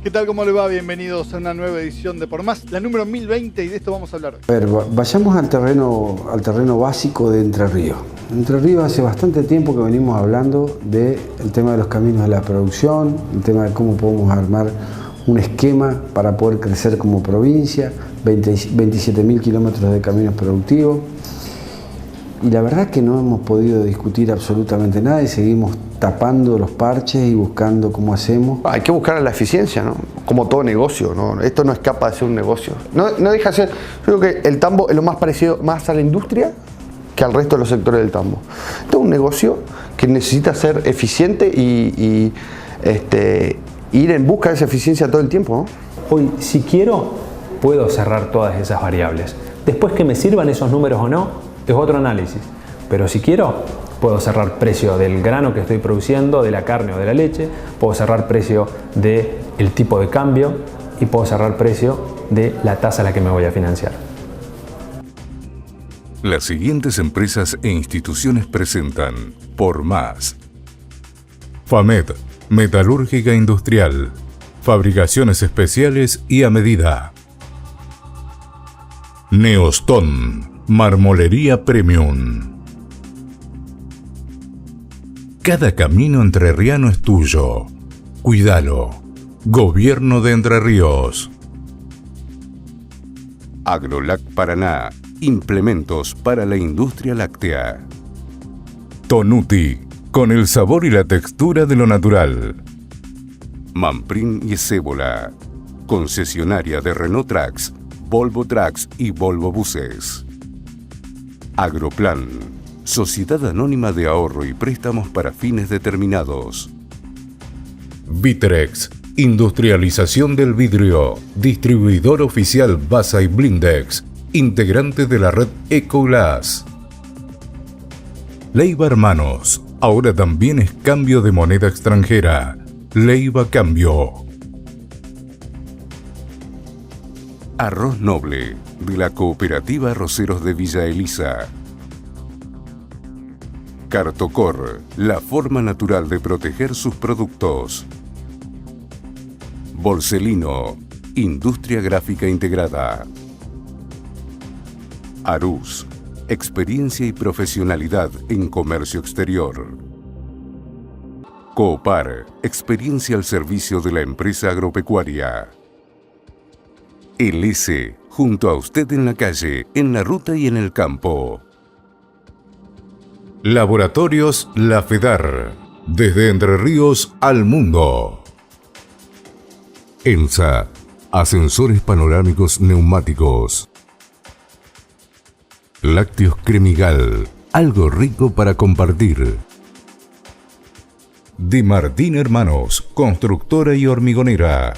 ¿Qué tal? ¿Cómo le va? Bienvenidos a una nueva edición de Por Más, la número 1020, y de esto vamos a hablar hoy. A ver, vayamos al terreno básico de Entre Ríos. Entre Ríos hace bastante tiempo que venimos hablando del tema de los caminos de la producción, el tema de cómo podemos armar un esquema para poder crecer como provincia, 27.000 kilómetros de caminos productivos. Y la verdad que no hemos podido discutir absolutamente nada y seguimos tapando los parches y buscando cómo hacemos. Hay que buscar la eficiencia, ¿no? Como todo negocio, ¿no? Esto no escapa de ser un negocio. No deja de ser, yo creo que el tambo es lo más parecido más a la industria que al resto de los sectores del tambo. Esto es un negocio que necesita ser eficiente y ir en busca de esa eficiencia todo el tiempo, ¿no? Hoy, si quiero, puedo cerrar todas esas variables. Después que me sirvan esos números o no, es otro análisis. Pero si quiero, puedo cerrar precio del grano que estoy produciendo, de la carne o de la leche, puedo cerrar precio del tipo de cambio y puedo cerrar precio de la tasa a la que me voy a financiar. Las siguientes empresas e instituciones presentan Por Más. FAMED, Metalúrgica Industrial, Fabricaciones Especiales y a Medida. Neoston, Marmolería Premium. Cada camino entrerriano es tuyo. Cuídalo. Gobierno de Entre Ríos. Agrolac Paraná. Implementos para la industria láctea. Tonuti. Con el sabor y la textura de lo natural. Manprin y Cébola. Concesionaria de Renault Trucks, Volvo Trucks y Volvo Buses. Agroplan. Sociedad Anónima de Ahorro y Préstamos para Fines Determinados. Vitrex, Industrialización del Vidrio, distribuidor oficial Basa y Blindex, integrante de la red Ecoglass. Leiva Hermanos, ahora también es cambio de moneda extranjera. Leiva Cambio. Arroz Noble, de la Cooperativa Arroceros de Villa Elisa. Cartocor, la forma natural de proteger sus productos. Borselino, industria gráfica integrada. Arús, experiencia y profesionalidad en comercio exterior. Coopar, experiencia al servicio de la empresa agropecuaria. El S, junto a usted en la calle, en la ruta y en el campo. Laboratorios La Fedar, desde Entre Ríos al mundo. ENSA, ascensores panorámicos neumáticos. Lácteos Cremigal, algo rico para compartir. Di Martín Hermanos, constructora y hormigonera.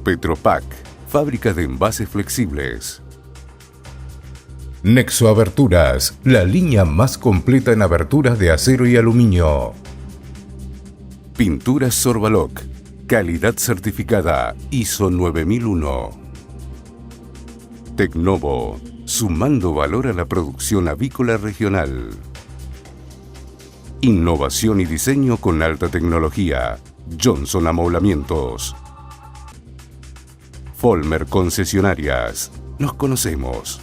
Petropac, fábrica de envases flexibles. Nexo Aberturas, la línea más completa en aberturas de acero y aluminio. Pinturas Sorbaloc, calidad certificada ISO 9001. Tecnovo, sumando valor a la producción avícola regional. Innovación y diseño con alta tecnología. Johnson Amoblamientos. Folmer Concesionarias. Nos conocemos.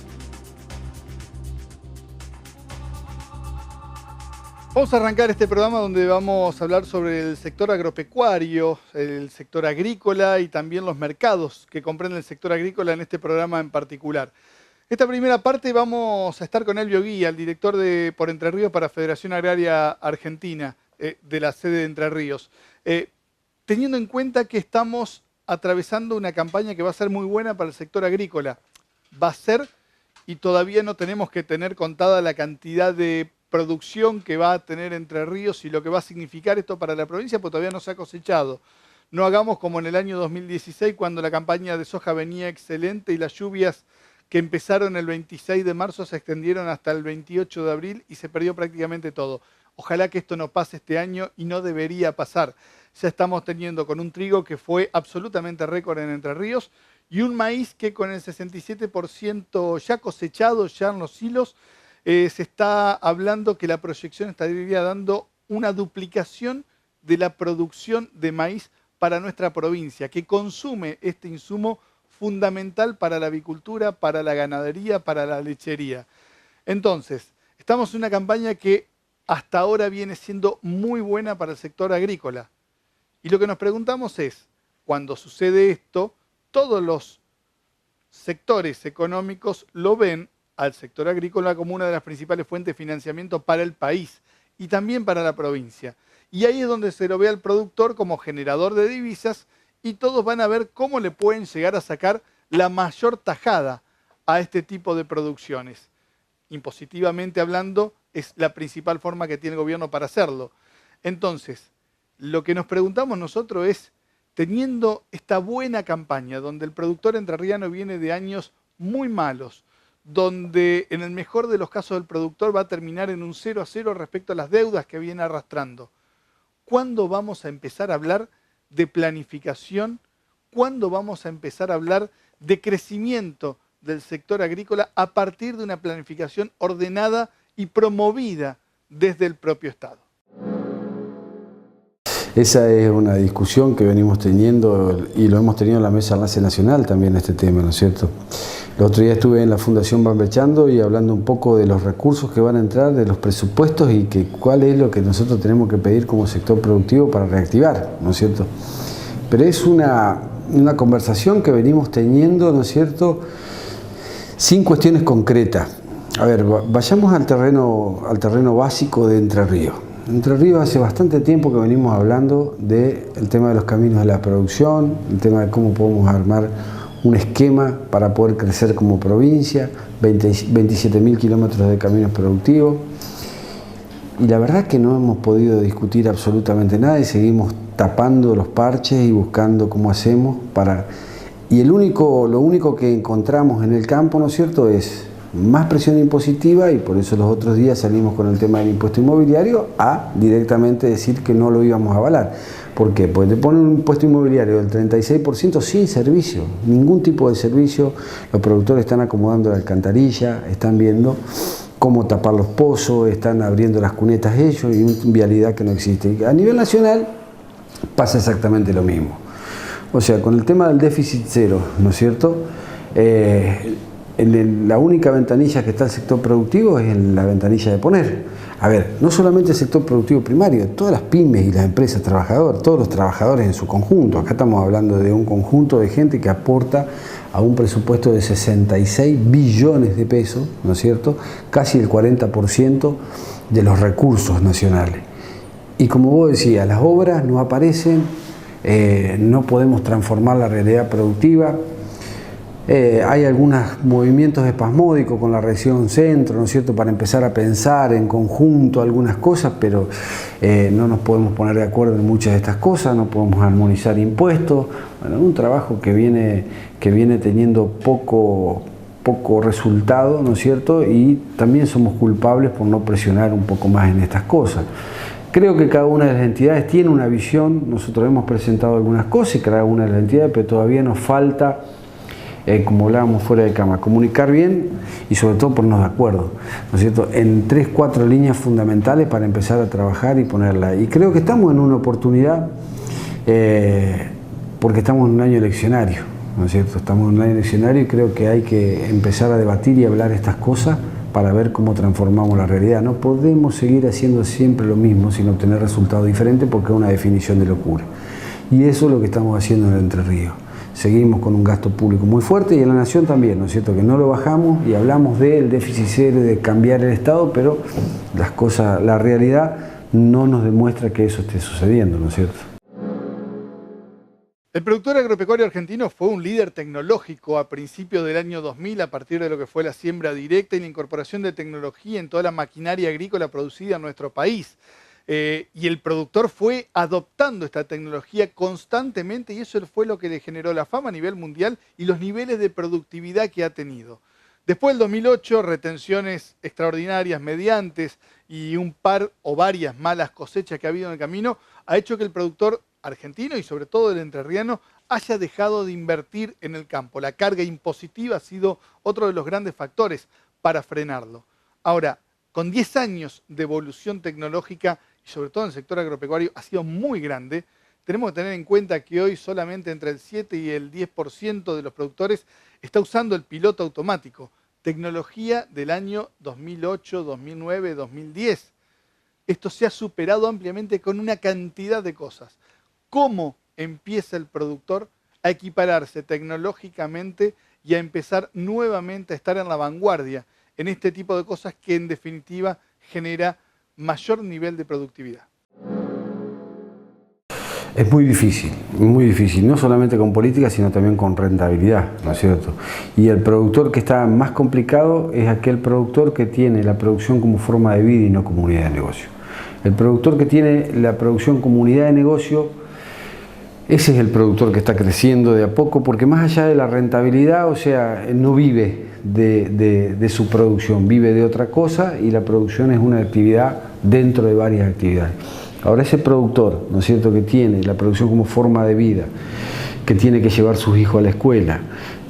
Vamos a arrancar este programa donde vamos a hablar sobre el sector agropecuario, el sector agrícola y también los mercados que comprenden el sector agrícola en este programa en particular. Esta primera parte vamos a estar con Elvio Guía, el director de Por Entre Ríos para Federación Agraria Argentina, de la sede de Entre Ríos. Teniendo en cuenta que estamos atravesando una campaña que va a ser muy buena para el sector agrícola. Va a ser, y todavía no tenemos que tener contada la cantidad de producción que va a tener Entre Ríos y lo que va a significar esto para la provincia, porque todavía no se ha cosechado. No hagamos como en el año 2016, cuando la campaña de soja venía excelente y las lluvias que empezaron el 26 de marzo se extendieron hasta el 28 de abril y se perdió prácticamente todo. Ojalá que esto no pase este año y no debería pasar. Ya estamos teniendo con un trigo que fue absolutamente récord en Entre Ríos y un maíz que con el 67% ya cosechado, ya en los hilos, se está hablando que la proyección estaría dando una duplicación de la producción de maíz para nuestra provincia, que consume este insumo fundamental para la avicultura, para la ganadería, para la lechería. Entonces, estamos en una campaña que hasta ahora viene siendo muy buena para el sector agrícola. Y lo que nos preguntamos es, cuando sucede esto, todos los sectores económicos lo ven al sector agrícola como una de las principales fuentes de financiamiento para el país y también para la provincia. Y ahí es donde se lo ve al productor como generador de divisas y todos van a ver cómo le pueden llegar a sacar la mayor tajada a este tipo de producciones. Impositivamente hablando, es la principal forma que tiene el gobierno para hacerlo. Entonces, lo que nos preguntamos nosotros es, teniendo esta buena campaña, donde el productor entrerriano viene de años muy malos, donde en el mejor de los casos el productor va a terminar en un 0-0 respecto a las deudas que viene arrastrando, ¿cuándo vamos a empezar a hablar de planificación? ¿Cuándo vamos a empezar a hablar de crecimiento del sector agrícola a partir de una planificación ordenada y promovida desde el propio Estado? Esa es una discusión que venimos teniendo y lo hemos tenido en la Mesa de Enlace Nacional también, este tema, ¿no es cierto? El otro día estuve en la Fundación Bambechando y hablando un poco de los recursos que van a entrar, de los presupuestos y que cuál es lo que nosotros tenemos que pedir como sector productivo para reactivar, ¿no es cierto? Pero es una conversación que venimos teniendo, ¿no es cierto?, sin cuestiones concretas. A ver, vayamos al terreno básico de Entre Ríos. Entre Ríos hace bastante tiempo que venimos hablando del tema de los caminos de la producción, el tema de cómo podemos armar un esquema para poder crecer como provincia, 27.000 kilómetros de caminos productivos. Y la verdad que no hemos podido discutir absolutamente nada y seguimos tapando los parches y buscando cómo hacemos para... Y lo único que encontramos en el campo, ¿no es cierto?, es más presión impositiva y por eso los otros días salimos con el tema del impuesto inmobiliario a directamente decir que no lo íbamos a avalar. ¿Por qué? Porque te ponen un impuesto inmobiliario del 36% sin servicio, ningún tipo de servicio. Los productores están acomodando la alcantarilla, están viendo cómo tapar los pozos, están abriendo las cunetas ellos y una vialidad que no existe. A nivel nacional pasa exactamente lo mismo. O sea, con el tema del déficit cero, ¿no es cierto?, la única ventanilla que está el sector productivo es la ventanilla de poner. A ver, no solamente el sector productivo primario, todas las pymes y las empresas trabajadoras, todos los trabajadores en su conjunto. Acá estamos hablando de un conjunto de gente que aporta a un presupuesto de 66 billones de pesos, ¿no es cierto?, casi el 40% de los recursos nacionales. Y como vos decías, las obras no aparecen, no podemos transformar la realidad productiva. Hay algunos movimientos espasmódicos con la región centro, ¿no es cierto?, para empezar a pensar en conjunto algunas cosas, pero no nos podemos poner de acuerdo en muchas de estas cosas, no podemos armonizar impuestos. Bueno, un trabajo que viene teniendo poco resultado, ¿no es cierto?, y también somos culpables por no presionar un poco más en estas cosas. Creo que cada una de las entidades tiene una visión, nosotros hemos presentado algunas cosas y cada una de las entidades, pero todavía nos falta, como hablábamos fuera de cama, comunicar bien y sobre todo ponernos de acuerdo, ¿no es cierto?, en 3-4 líneas fundamentales para empezar a trabajar y ponerla. Y creo que estamos en una oportunidad porque estamos en un año eleccionario, ¿no es cierto?, estamos en un año eleccionario y creo que hay que empezar a debatir y hablar estas cosas para ver cómo transformamos la realidad. No podemos seguir haciendo siempre lo mismo sin obtener resultados diferentes porque es una definición de locura. Y eso es lo que estamos haciendo en Entre Ríos. Seguimos con un gasto público muy fuerte y en la Nación también, ¿no es cierto?, que no lo bajamos y hablamos del déficit cero, de cambiar el Estado, pero las cosas, la realidad no nos demuestra que eso esté sucediendo, ¿no es cierto? El productor agropecuario argentino fue un líder tecnológico a principios del año 2000 a partir de lo que fue la siembra directa y la incorporación de tecnología en toda la maquinaria agrícola producida en nuestro país. Y el productor fue adoptando esta tecnología constantemente y eso fue lo que le generó la fama a nivel mundial y los niveles de productividad que ha tenido. Después del 2008, retenciones extraordinarias mediantes y un par o varias malas cosechas que ha habido en el camino ha hecho que el productor argentino y sobre todo el entrerriano haya dejado de invertir en el campo. La carga impositiva ha sido otro de los grandes factores para frenarlo. Ahora, con 10 años de evolución tecnológica y sobre todo en el sector agropecuario ha sido muy grande, tenemos que tener en cuenta que hoy solamente entre el 7 y el 10% de los productores está usando el piloto automático, tecnología del año 2008, 2009, 2010. Esto se ha superado ampliamente con una cantidad de cosas. ¿Cómo empieza el productor a equipararse tecnológicamente y a empezar nuevamente a estar en la vanguardia en este tipo de cosas que en definitiva genera mayor nivel de productividad? Es muy difícil, no solamente con política, sino también con rentabilidad, ¿no es cierto? Y el productor que está más complicado es aquel productor que tiene la producción como forma de vida y no como unidad de negocio. El productor que tiene la producción como unidad de negocio, ese es el productor que está creciendo de a poco, porque más allá de la rentabilidad, o sea, no vive de su producción, vive de otra cosa, y la producción es una actividad dentro de varias actividades. Ahora ese productor, ¿no es cierto?, que tiene la producción como forma de vida, que tiene que llevar sus hijos a la escuela,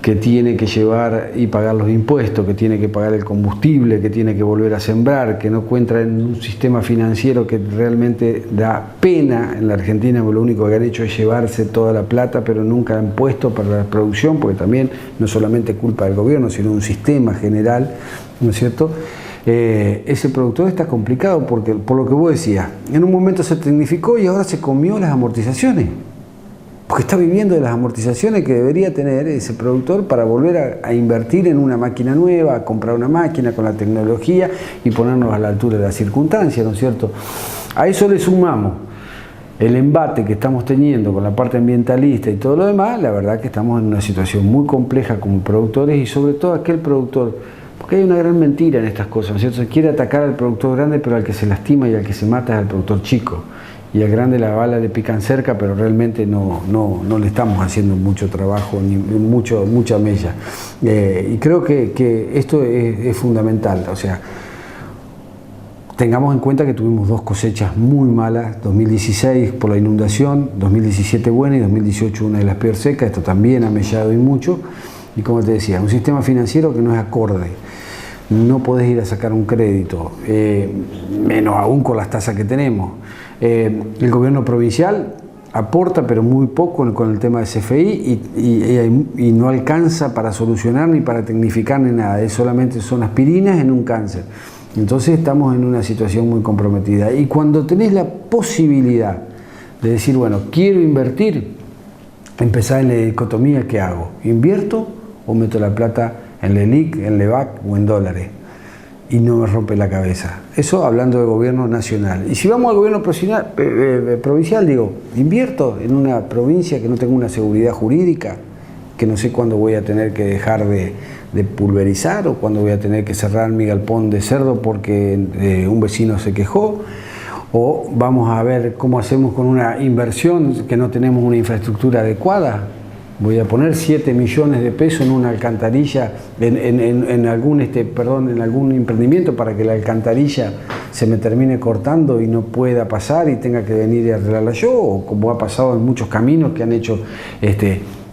que tiene que llevar y pagar los impuestos, que tiene que pagar el combustible, que tiene que volver a sembrar, que no cuenta en un sistema financiero que realmente da pena en la Argentina, porque lo único que han hecho es llevarse toda la plata, pero nunca han puesto para la producción, porque también no solamente culpa del gobierno, sino un sistema general, ¿no es cierto? Ese productor está complicado porque, por lo que vos decías, en un momento se tecnificó y ahora se comió las amortizaciones, porque está viviendo de las amortizaciones que debería tener ese productor para volver a invertir en una máquina nueva, a comprar una máquina con la tecnología y ponernos a la altura de las circunstancias, ¿no es cierto? A eso le sumamos el embate que estamos teniendo con la parte ambientalista y todo lo demás. La verdad que estamos en una situación muy compleja como productores, y sobre todo aquel productor. Porque hay una gran mentira en estas cosas, ¿no es cierto? Se quiere atacar al productor grande, pero al que se lastima y al que se mata es al productor chico. Y al grande la bala le pican cerca, pero realmente no le estamos haciendo mucho trabajo, ni mucha mella. Y creo que esto es fundamental. O sea, tengamos en cuenta que tuvimos dos cosechas muy malas, 2016 por la inundación, 2017 buena y 2018 una de las peor secas. Esto también ha mellado y mucho. Y como te decía, un sistema financiero que no es acorde. No podés ir a sacar un crédito, menos aún con las tasas que tenemos. El gobierno provincial aporta, pero muy poco con el tema de CFI, y no alcanza para solucionar ni para tecnificar ni nada. Solamente son aspirinas en un cáncer. Entonces estamos en una situación muy comprometida. Y cuando tenés la posibilidad de decir, bueno, quiero invertir, empezar en la dicotomía, ¿qué hago? ¿Invierto o meto la plata en LELIQ, en LEVAC o en dólares? Y no me rompe la cabeza. Eso hablando de gobierno nacional. Y si vamos al gobierno provincial, digo, invierto en una provincia que no tengo una seguridad jurídica, que no sé cuándo voy a tener que dejar de pulverizar, o cuándo voy a tener que cerrar mi galpón de cerdo porque un vecino se quejó. O vamos a ver cómo hacemos con una inversión que no tenemos una infraestructura adecuada. Voy a poner 7 millones de pesos en una alcantarilla, en algún emprendimiento, para que la alcantarilla se me termine cortando y no pueda pasar y tenga que venir y arreglarla yo, o como ha pasado en muchos caminos que han hecho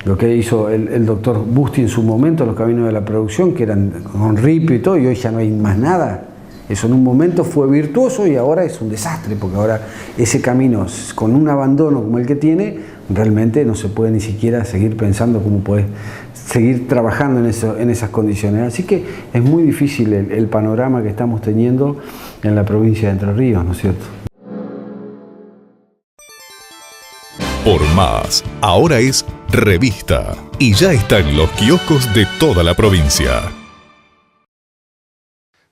lo que hizo el doctor Busti en su momento, los caminos de la producción, que eran con ripio y todo, y hoy ya no hay más nada. Eso en un momento fue virtuoso y ahora es un desastre, porque ahora ese camino, con un abandono como el que tiene, realmente no se puede ni siquiera seguir pensando cómo puedes seguir trabajando en esas condiciones. Así que es muy difícil el panorama que estamos teniendo en la provincia de Entre Ríos, ¿no es cierto? Por Más, ahora es revista y ya está en los kioscos de toda la provincia.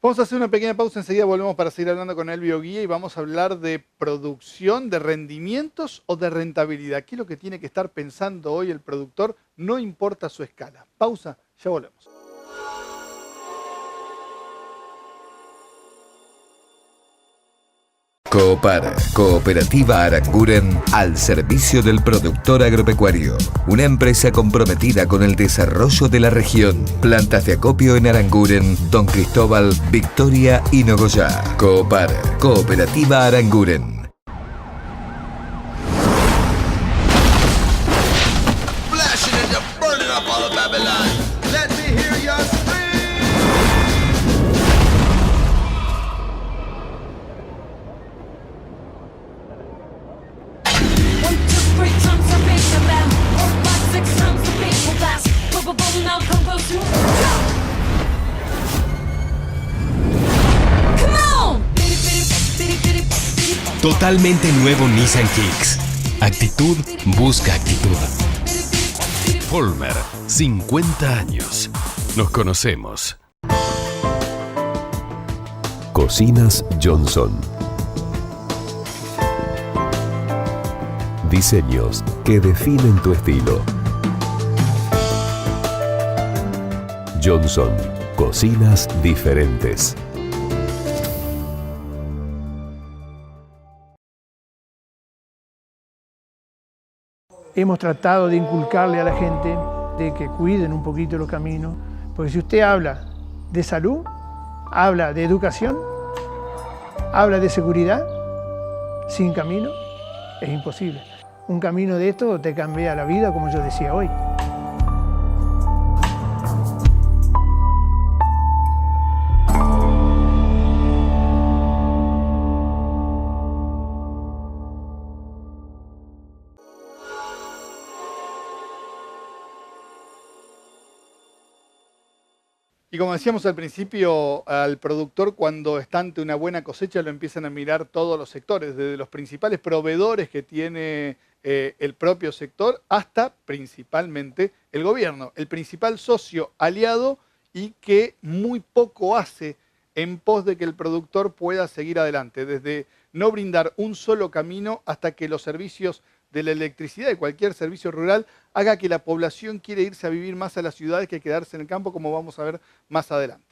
Vamos a hacer una pequeña pausa, enseguida volvemos para seguir hablando con Elvio Guía y vamos a hablar de producción, de rendimientos o de rentabilidad. ¿Qué es lo que tiene que estar pensando hoy el productor? No importa su escala. Pausa, ya volvemos. Coopar, Cooperativa Aranguren, al servicio del productor agropecuario. Una empresa comprometida con el desarrollo de la región. Plantas de acopio en Aranguren, Don Cristóbal, Victoria y Nogoyá. Coopar, Cooperativa Aranguren. Totalmente nuevo Nissan Kicks. Actitud busca actitud. Vollmer, 50 años. Nos conocemos. Cocinas Johnson. Diseños que definen tu estilo. Johnson, cocinas diferentes. Hemos tratado de inculcarle a la gente de que cuiden un poquito los caminos, porque si usted habla de salud, habla de educación, habla de seguridad, sin camino es imposible. Un camino de esto te cambia la vida, como yo decía hoy. Y como decíamos al principio, al productor cuando está ante una buena cosecha lo empiezan a mirar todos los sectores, desde los principales proveedores que tiene el propio sector hasta principalmente el gobierno, el principal socio aliado y que muy poco hace en pos de que el productor pueda seguir adelante, desde no brindar un solo camino hasta que los servicios de la electricidad y cualquier servicio rural haga que la población quiera irse a vivir más a las ciudades que quedarse en el campo, como vamos a ver más adelante.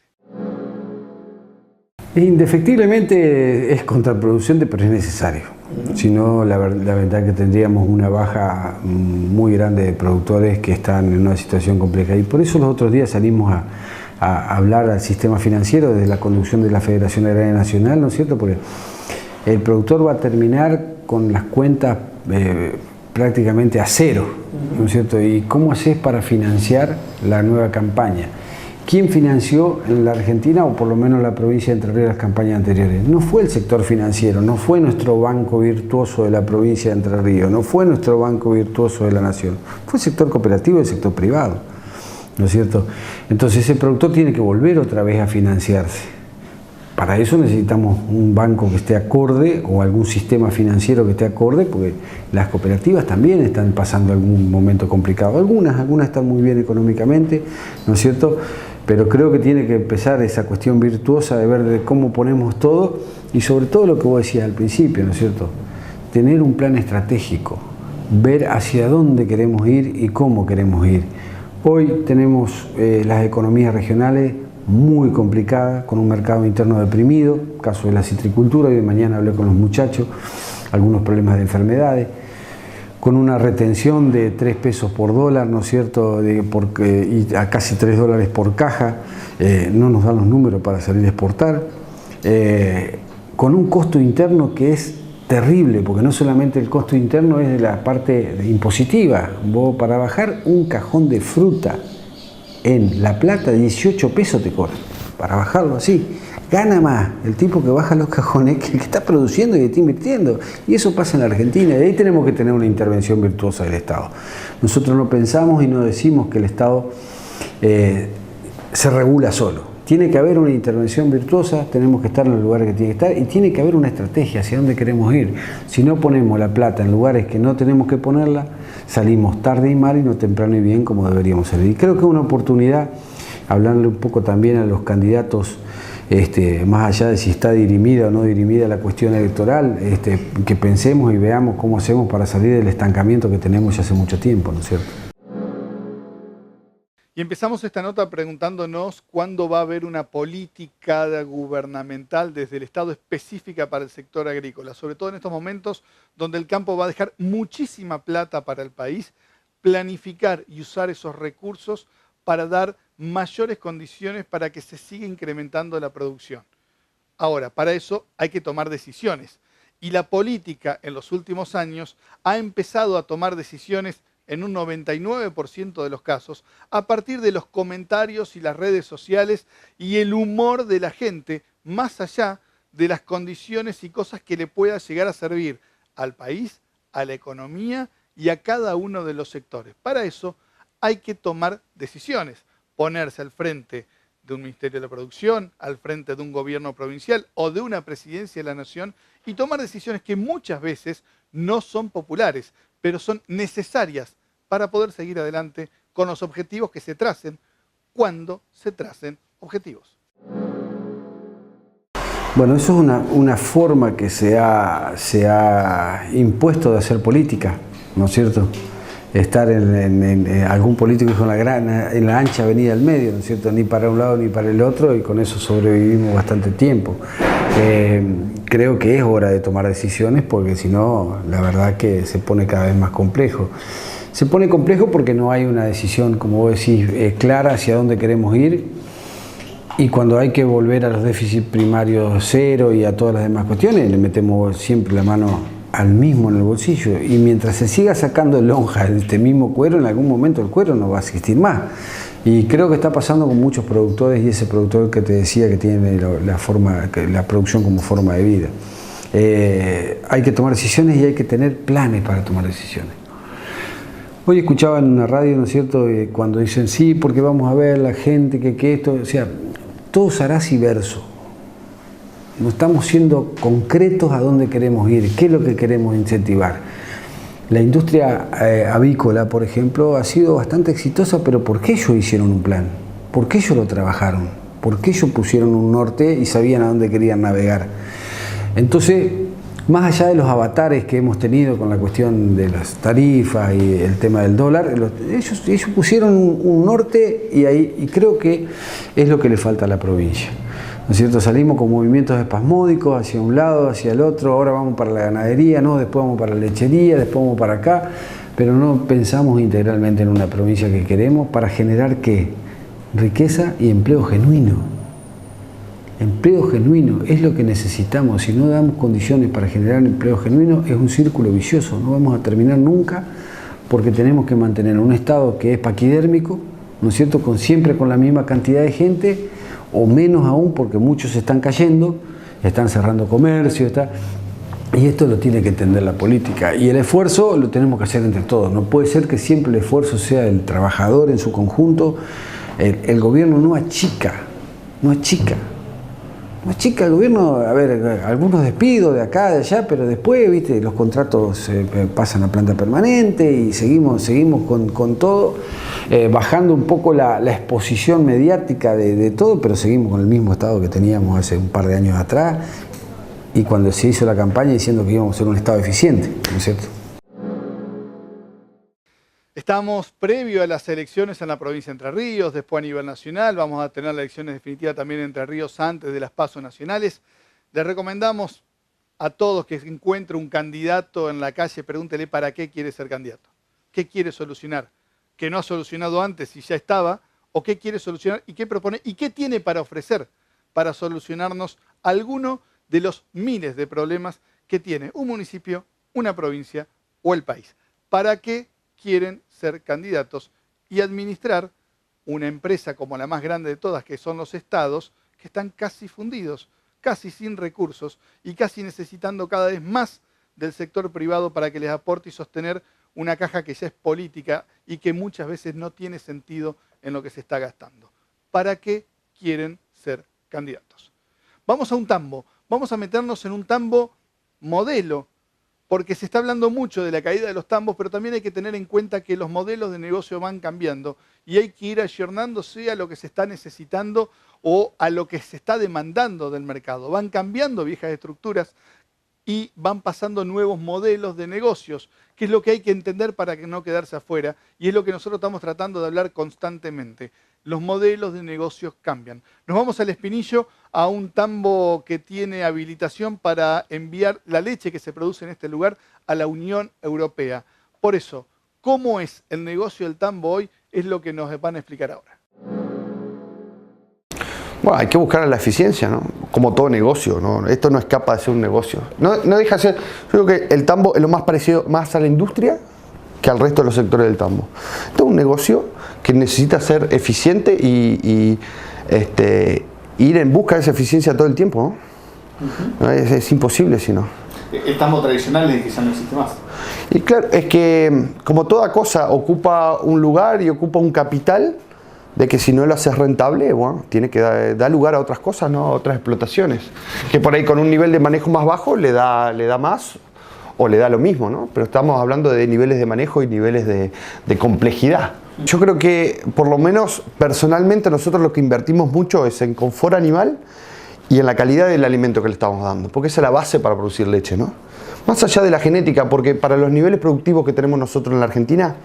Indefectiblemente es contraproducente, pero es necesario. Si no, la verdad que tendríamos una baja muy grande de productores que están en una situación compleja. Y por eso los otros días salimos a hablar al sistema financiero desde la conducción de la Federación Agraria Nacional, ¿no es cierto? Porque el productor va a terminar con las cuentas prácticamente a cero, ¿no es cierto? ¿Y cómo haces para financiar la nueva campaña? ¿Quién financió en la Argentina, o por lo menos la provincia de Entre Ríos, las campañas anteriores? No fue el sector financiero, no fue nuestro banco virtuoso de la provincia de Entre Ríos, no fue nuestro banco virtuoso de la nación, fue el sector cooperativo y el sector privado, ¿no es cierto? Entonces ese productor tiene que volver otra vez a financiarse. Para eso necesitamos un banco que esté acorde o algún sistema financiero que esté acorde, porque las cooperativas también están pasando algún momento complicado. Algunas están muy bien económicamente, ¿no es cierto? Pero creo que tiene que empezar esa cuestión virtuosa de ver de cómo ponemos todo y sobre todo lo que vos decías al principio, ¿no es cierto? Tener un plan estratégico, ver hacia dónde queremos ir y cómo queremos ir. Hoy tenemos las economías regionales muy complicada, con un mercado interno deprimido, caso de la citricultura, y de mañana hablé con los muchachos, algunos problemas de enfermedades, con una retención de 3 pesos por dólar, ¿no es cierto?, y a casi 3 dólares por caja, no nos dan los números para salir a exportar, con un costo interno que es terrible, porque no solamente el costo interno es de la parte impositiva, vos para bajar un cajón de fruta en La Plata 18 pesos te cobran, para bajarlo así. Gana más el tipo que baja los cajones que el que está produciendo y está invirtiendo. Y eso pasa en la Argentina, y de ahí tenemos que tener una intervención virtuosa del Estado. Nosotros no pensamos y no decimos que el Estado se regula solo. Tiene que haber una intervención virtuosa, tenemos que estar en los lugares que tiene que estar y tiene que haber una estrategia hacia dónde queremos ir. Si no ponemos la plata en lugares que no tenemos que ponerla, salimos tarde y mal y no temprano y bien como deberíamos salir. Y creo que es una oportunidad, hablarle un poco también a los candidatos, más allá de si está dirimida o no dirimida la cuestión electoral, que pensemos y veamos cómo hacemos para salir del estancamiento que tenemos ya hace mucho tiempo, ¿no es cierto? Y empezamos esta nota preguntándonos cuándo va a haber una política gubernamental desde el Estado específica para el sector agrícola, sobre todo en estos momentos donde el campo va a dejar muchísima plata para el país, planificar y usar esos recursos para dar mayores condiciones para que se siga incrementando la producción. Ahora, para eso hay que tomar decisiones. Y la política en los últimos años ha empezado a tomar decisiones en un 99% de los casos, a partir de los comentarios y las redes sociales y el humor de la gente, más allá de las condiciones y cosas que le pueda llegar a servir al país, a la economía y a cada uno de los sectores. Para eso hay que tomar decisiones, ponerse al frente de un Ministerio de la Producción, al frente de un gobierno provincial o de una presidencia de la Nación y tomar decisiones que muchas veces no son populares, pero son necesarias para poder seguir adelante con los objetivos que se tracen cuando se tracen objetivos. Bueno, eso es una forma que se ha impuesto de hacer política, ¿no es cierto? Estar en algún político en la ancha avenida del medio, ¿no es cierto? Ni para un lado ni para el otro, y con eso sobrevivimos bastante tiempo. Creo que es hora de tomar decisiones, porque si no, la verdad que se pone cada vez más complejo. Se pone complejo porque no hay una decisión, como vos decís, clara hacia dónde queremos ir, y cuando hay que volver a los déficits primarios cero y a todas las demás cuestiones, le metemos siempre la mano al mismo en el bolsillo, y mientras se siga sacando lonja de este mismo cuero, en algún momento el cuero no va a existir más. Y creo que está pasando con muchos productores, y ese productor que te decía que tiene la producción como forma de vida. Hay que tomar decisiones y hay que tener planes para tomar decisiones. Hoy escuchaba en una radio, ¿no es cierto?, cuando dicen sí, porque vamos a ver la gente que esto, o sea, todo será verso. No estamos siendo concretos a dónde queremos ir, qué es lo que queremos incentivar. La industria avícola, por ejemplo, ha sido bastante exitosa, pero ¿por qué ellos hicieron un plan? ¿Por qué ellos lo trabajaron? ¿Por qué ellos pusieron un norte y sabían a dónde querían navegar? Entonces, más allá de los avatares que hemos tenido con la cuestión de las tarifas y el tema del dólar, ellos pusieron un norte, y creo que es lo que le falta a la provincia. ¿No es cierto? Salimos con movimientos espasmódicos hacia un lado, hacia el otro, ahora vamos para la ganadería, no, después vamos para la lechería, después vamos para acá, pero no pensamos integralmente en una provincia que queremos para generar ¿qué? Riqueza y empleo genuino. Empleo genuino es lo que necesitamos. Si no damos condiciones para generar empleo genuino, es un círculo vicioso, no vamos a terminar nunca, porque tenemos que mantener un Estado que es paquidérmico, ¿no es cierto?, siempre con la misma cantidad de gente, o menos aún, porque muchos se están cayendo, están cerrando comercio, y esto lo tiene que entender la política, y el esfuerzo lo tenemos que hacer entre todos. No puede ser que siempre el esfuerzo sea del trabajador en su conjunto. El gobierno no achica el gobierno. A ver, algunos despidos de acá, de allá, pero después, viste, los contratos pasan a planta permanente y seguimos con todo, bajando un poco la exposición mediática de todo, pero seguimos con el mismo estado que teníamos hace un par de años atrás, y cuando se hizo la campaña diciendo que íbamos a ser un estado eficiente, ¿no es cierto? Estamos previo a las elecciones en la provincia de Entre Ríos, después a nivel nacional, vamos a tener las elecciones definitivas también en Entre Ríos antes de las PASO nacionales. Les recomendamos a todos que encuentre un candidato en la calle, pregúntele para qué quiere ser candidato, qué quiere solucionar, que no ha solucionado antes y ya estaba, o qué quiere solucionar y qué propone y qué tiene para ofrecer para solucionarnos alguno de los miles de problemas que tiene un municipio, una provincia o el país. ¿Para qué quieren ser candidatos y administrar una empresa como la más grande de todas, que son los estados, que están casi fundidos, casi sin recursos y casi necesitando cada vez más del sector privado para que les aporte y sostener una caja que ya es política y que muchas veces no tiene sentido en lo que se está gastando? ¿Para qué quieren ser candidatos? Vamos a un tambo, vamos a meternos en un tambo modelo, porque se está hablando mucho de la caída de los tambos, pero también hay que tener en cuenta que los modelos de negocio van cambiando y hay que ir ayornándose a lo que se está necesitando o a lo que se está demandando del mercado. Van cambiando viejas estructuras y van pasando nuevos modelos de negocios, que es lo que hay que entender para que no quedarse afuera, y es lo que nosotros estamos tratando de hablar constantemente. Los modelos de negocios cambian. Nos vamos al Espinillo, a un tambo que tiene habilitación para enviar la leche que se produce en este lugar a la Unión Europea. Por eso, ¿cómo es el negocio del tambo hoy? Es lo que nos van a explicar ahora. Bueno, hay que buscar la eficiencia, ¿no? Como todo negocio, ¿no? Esto no escapa de ser un negocio. No deja de ser, yo creo que el tambo es lo más parecido más a la industria que al resto de los sectores del tambo. Esto es un negocio que necesita ser eficiente y ir en busca de esa eficiencia todo el tiempo, ¿no? Es imposible si no. El tambo tradicional es que ya no existe más. Y claro, es que como toda cosa ocupa un lugar y ocupa un capital, de que si no lo haces rentable, bueno, tiene que dar lugar a otras cosas, ¿no? A otras explotaciones. Que por ahí con un nivel de manejo más bajo le da más o le da lo mismo, ¿no? Pero estamos hablando de niveles de manejo y niveles de complejidad. Yo creo que, por lo menos personalmente, nosotros lo que invertimos mucho es en confort animal y en la calidad del alimento que le estamos dando, porque esa es la base para producir leche, ¿no? Más allá de la genética, porque para los niveles productivos que tenemos nosotros en la Argentina,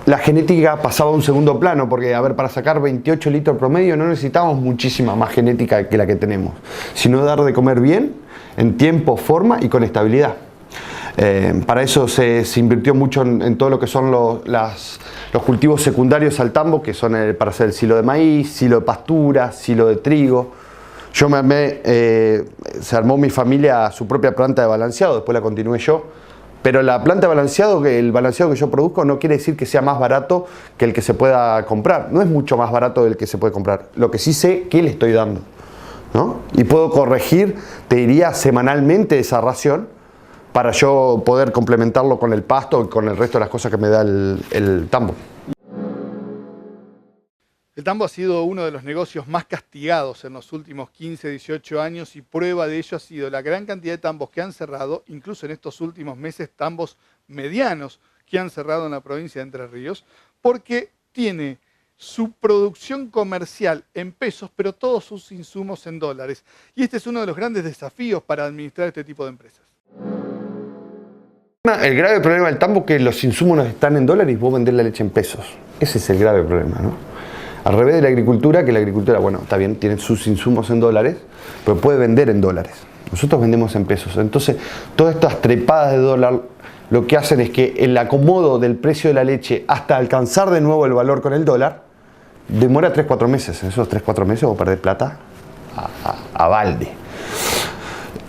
la genética pasaba a un segundo plano, porque, a ver, para sacar 28 litros promedio no necesitamos muchísima más genética que la que tenemos, sino dar de comer bien, en tiempo, forma y con estabilidad. Para eso se invirtió mucho en todo lo que son los cultivos secundarios al tambo, que son para hacer el silo de maíz, silo de pastura, silo de trigo. Se armó mi familia su propia planta de balanceado, después la continué yo. Pero la planta de balanceado, el balanceado que yo produzco, no quiere decir que sea más barato que el que se pueda comprar. No es mucho más barato del que se puede comprar. Lo que sí sé, ¿qué le estoy dando? ¿No? Y puedo corregir, te diría, semanalmente esa ración para yo poder complementarlo con el pasto y con el resto de las cosas que me da el tambo. El tambo ha sido uno de los negocios más castigados en los últimos 15, 18 años y prueba de ello ha sido la gran cantidad de tambos que han cerrado, incluso en estos últimos meses tambos medianos que han cerrado en la provincia de Entre Ríos, porque tiene su producción comercial en pesos, pero todos sus insumos en dólares. Y este es uno de los grandes desafíos para administrar este tipo de empresas. El grave problema del tambo es que los insumos no están en dólares y vos vendés la leche en pesos. Ese es el grave problema, ¿no? Al revés de la agricultura, que la agricultura, bueno, está bien, tiene sus insumos en dólares, pero puede vender en dólares. Nosotros vendemos en pesos. Entonces, todas estas trepadas de dólar lo que hacen es que el acomodo del precio de la leche hasta alcanzar de nuevo el valor con el dólar, demora 3-4 meses. En esos 3-4 meses vos perdés plata a balde.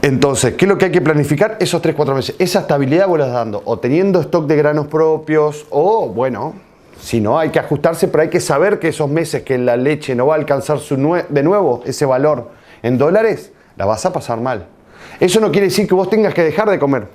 Entonces, ¿qué es lo que hay que planificar? Esos 3-4 meses. Esa estabilidad vos la estás dando, o teniendo stock de granos propios, o, bueno, si no, hay que ajustarse, pero hay que saber que esos meses que la leche no va a alcanzar de nuevo ese valor en dólares, la vas a pasar mal. Eso no quiere decir que vos tengas que dejar de comer,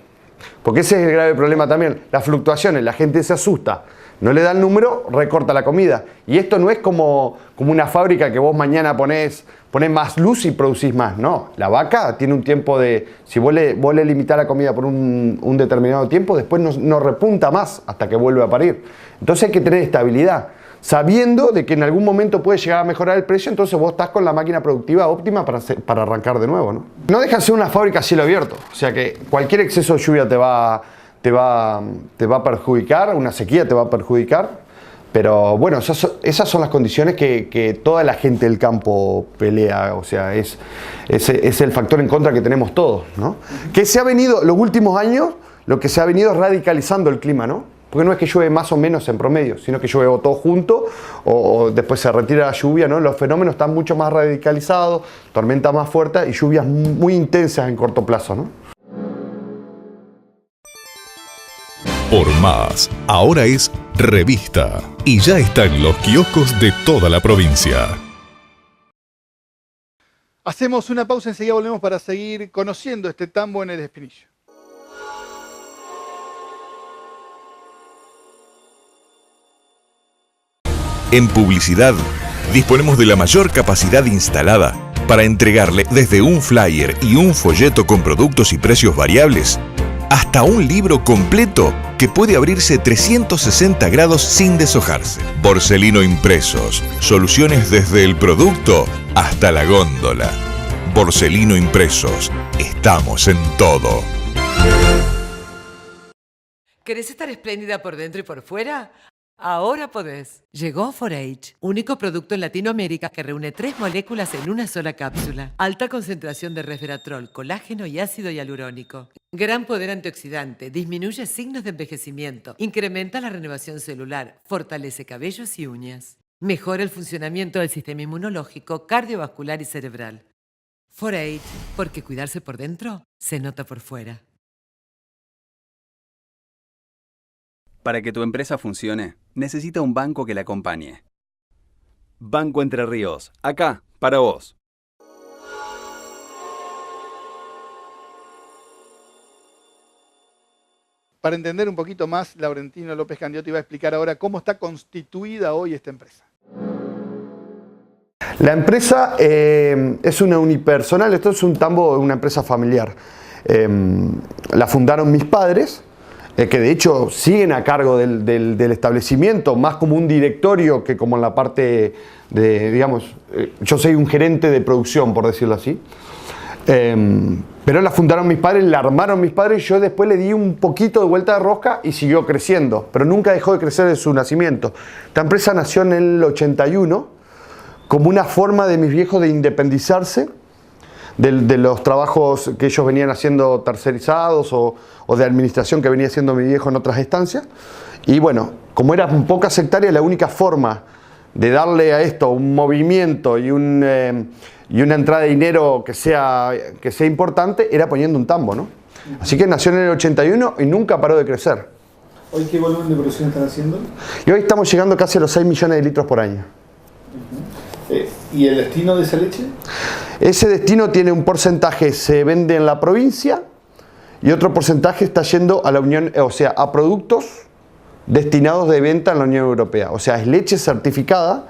porque ese es el grave problema también. Las fluctuaciones, la gente se asusta, no le da el número, recorta la comida. Y esto no es como una fábrica que vos mañana ponés más luz y producís más. No, la vaca tiene un tiempo de... Si vos le limitás la comida por un determinado tiempo, después no repunta más hasta que vuelve a parir. Entonces hay que tener estabilidad, sabiendo de que en algún momento puede llegar a mejorar el precio, entonces vos estás con la máquina productiva óptima para arrancar de nuevo, ¿no? No deja de ser una fábrica a cielo abierto, o sea que cualquier exceso de lluvia te va a perjudicar, una sequía te va a perjudicar, pero bueno, esas son las condiciones que toda la gente del campo pelea, o sea, es el factor en contra que tenemos todos, ¿no? Que se ha venido, los últimos años, lo que se ha venido es radicalizando el clima, ¿no? Porque no es que llueve más o menos en promedio, sino que llueve todo junto o después se retira la lluvia, ¿no? Los fenómenos están mucho más radicalizados, tormentas más fuertes y lluvias muy intensas en corto plazo, ¿no? Por Más, ahora es revista y ya está en los kioscos de toda la provincia. Hacemos una pausa, enseguida volvemos para seguir conociendo este tambo en el Espinillo. En publicidad, disponemos de la mayor capacidad instalada para entregarle desde un flyer y un folleto con productos y precios variables hasta un libro completo que puede abrirse 360 grados sin deshojarse. Borselino Impresos, soluciones desde el producto hasta la góndola. Borselino Impresos, estamos en todo. ¿Querés estar espléndida por dentro y por fuera? Ahora podés. Llegó 4H, único producto en Latinoamérica que reúne 3 moléculas en una sola cápsula. Alta concentración de resveratrol, colágeno y ácido hialurónico. Gran poder antioxidante, disminuye signos de envejecimiento, incrementa la renovación celular, fortalece cabellos y uñas. Mejora el funcionamiento del sistema inmunológico, cardiovascular y cerebral. 4H, porque cuidarse por dentro se nota por fuera. Para que tu empresa funcione, necesita un banco que la acompañe. Banco Entre Ríos, acá, para vos. para entender un poquito más, Laurentino López Candioti va a explicar ahora cómo está constituida hoy esta empresa. La empresa es una unipersonal, esto es un tambo, una empresa familiar. La fundaron mis padres, que de hecho siguen a cargo del establecimiento, más como un directorio que como en la parte de, digamos, yo soy un gerente de producción, por decirlo así. Pero la fundaron mis padres, la armaron mis padres, y yo después le di un poquito de vuelta de rosca y siguió creciendo, pero nunca dejó de crecer desde su nacimiento. Esta empresa nació en el 81 como una forma de mis viejos de independizarse de los trabajos que ellos venían haciendo tercerizados o de administración que venía haciendo mi viejo en otras estancias. Y bueno, como eran pocas hectáreas, la única forma de darle a esto un movimiento y una entrada de dinero que sea importante era poniendo un tambo, ¿no? Así que nació en el 81 y nunca paró de crecer. ¿Hoy qué volumen de producción están haciendo? Y hoy estamos llegando casi a los 6 millones de litros por año. ¿Y el destino de esa leche? Ese destino tiene un porcentaje, se vende en la provincia y otro porcentaje está yendo a la Unión, o sea, a productos destinados de venta en la Unión Europea. O sea, es leche certificada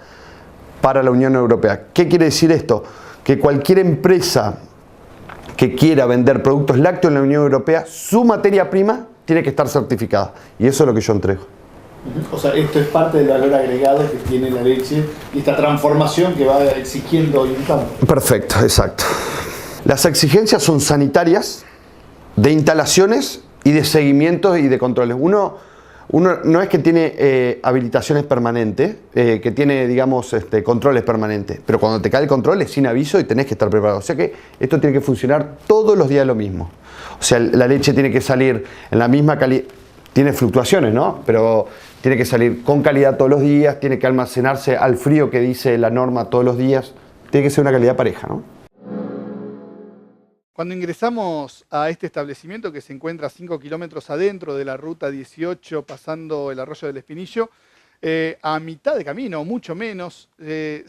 para la Unión Europea. ¿Qué quiere decir esto? Que cualquier empresa que quiera vender productos lácteos en la Unión Europea, su materia prima tiene que estar certificada. Y eso es lo que yo entrego. O sea, esto es parte del valor agregado que tiene la leche y esta transformación que va exigiendo hoy un tambo. Perfecto, exacto. Las exigencias son sanitarias, de instalaciones y de seguimientos y de controles. Uno no es que tiene habilitaciones permanentes, que tiene, digamos, controles permanentes, pero cuando te cae el control es sin aviso y tenés que estar preparado. O sea que esto tiene que funcionar todos los días lo mismo. O sea, la leche tiene que salir en la misma calidad. Tiene fluctuaciones, ¿no? Pero tiene que salir con calidad todos los días, tiene que almacenarse al frío que dice la norma todos los días. Tiene que ser una calidad pareja, ¿no? Cuando ingresamos a este establecimiento que se encuentra a 5 kilómetros adentro de la ruta 18, pasando el arroyo del Espinillo, a mitad de camino, mucho menos, se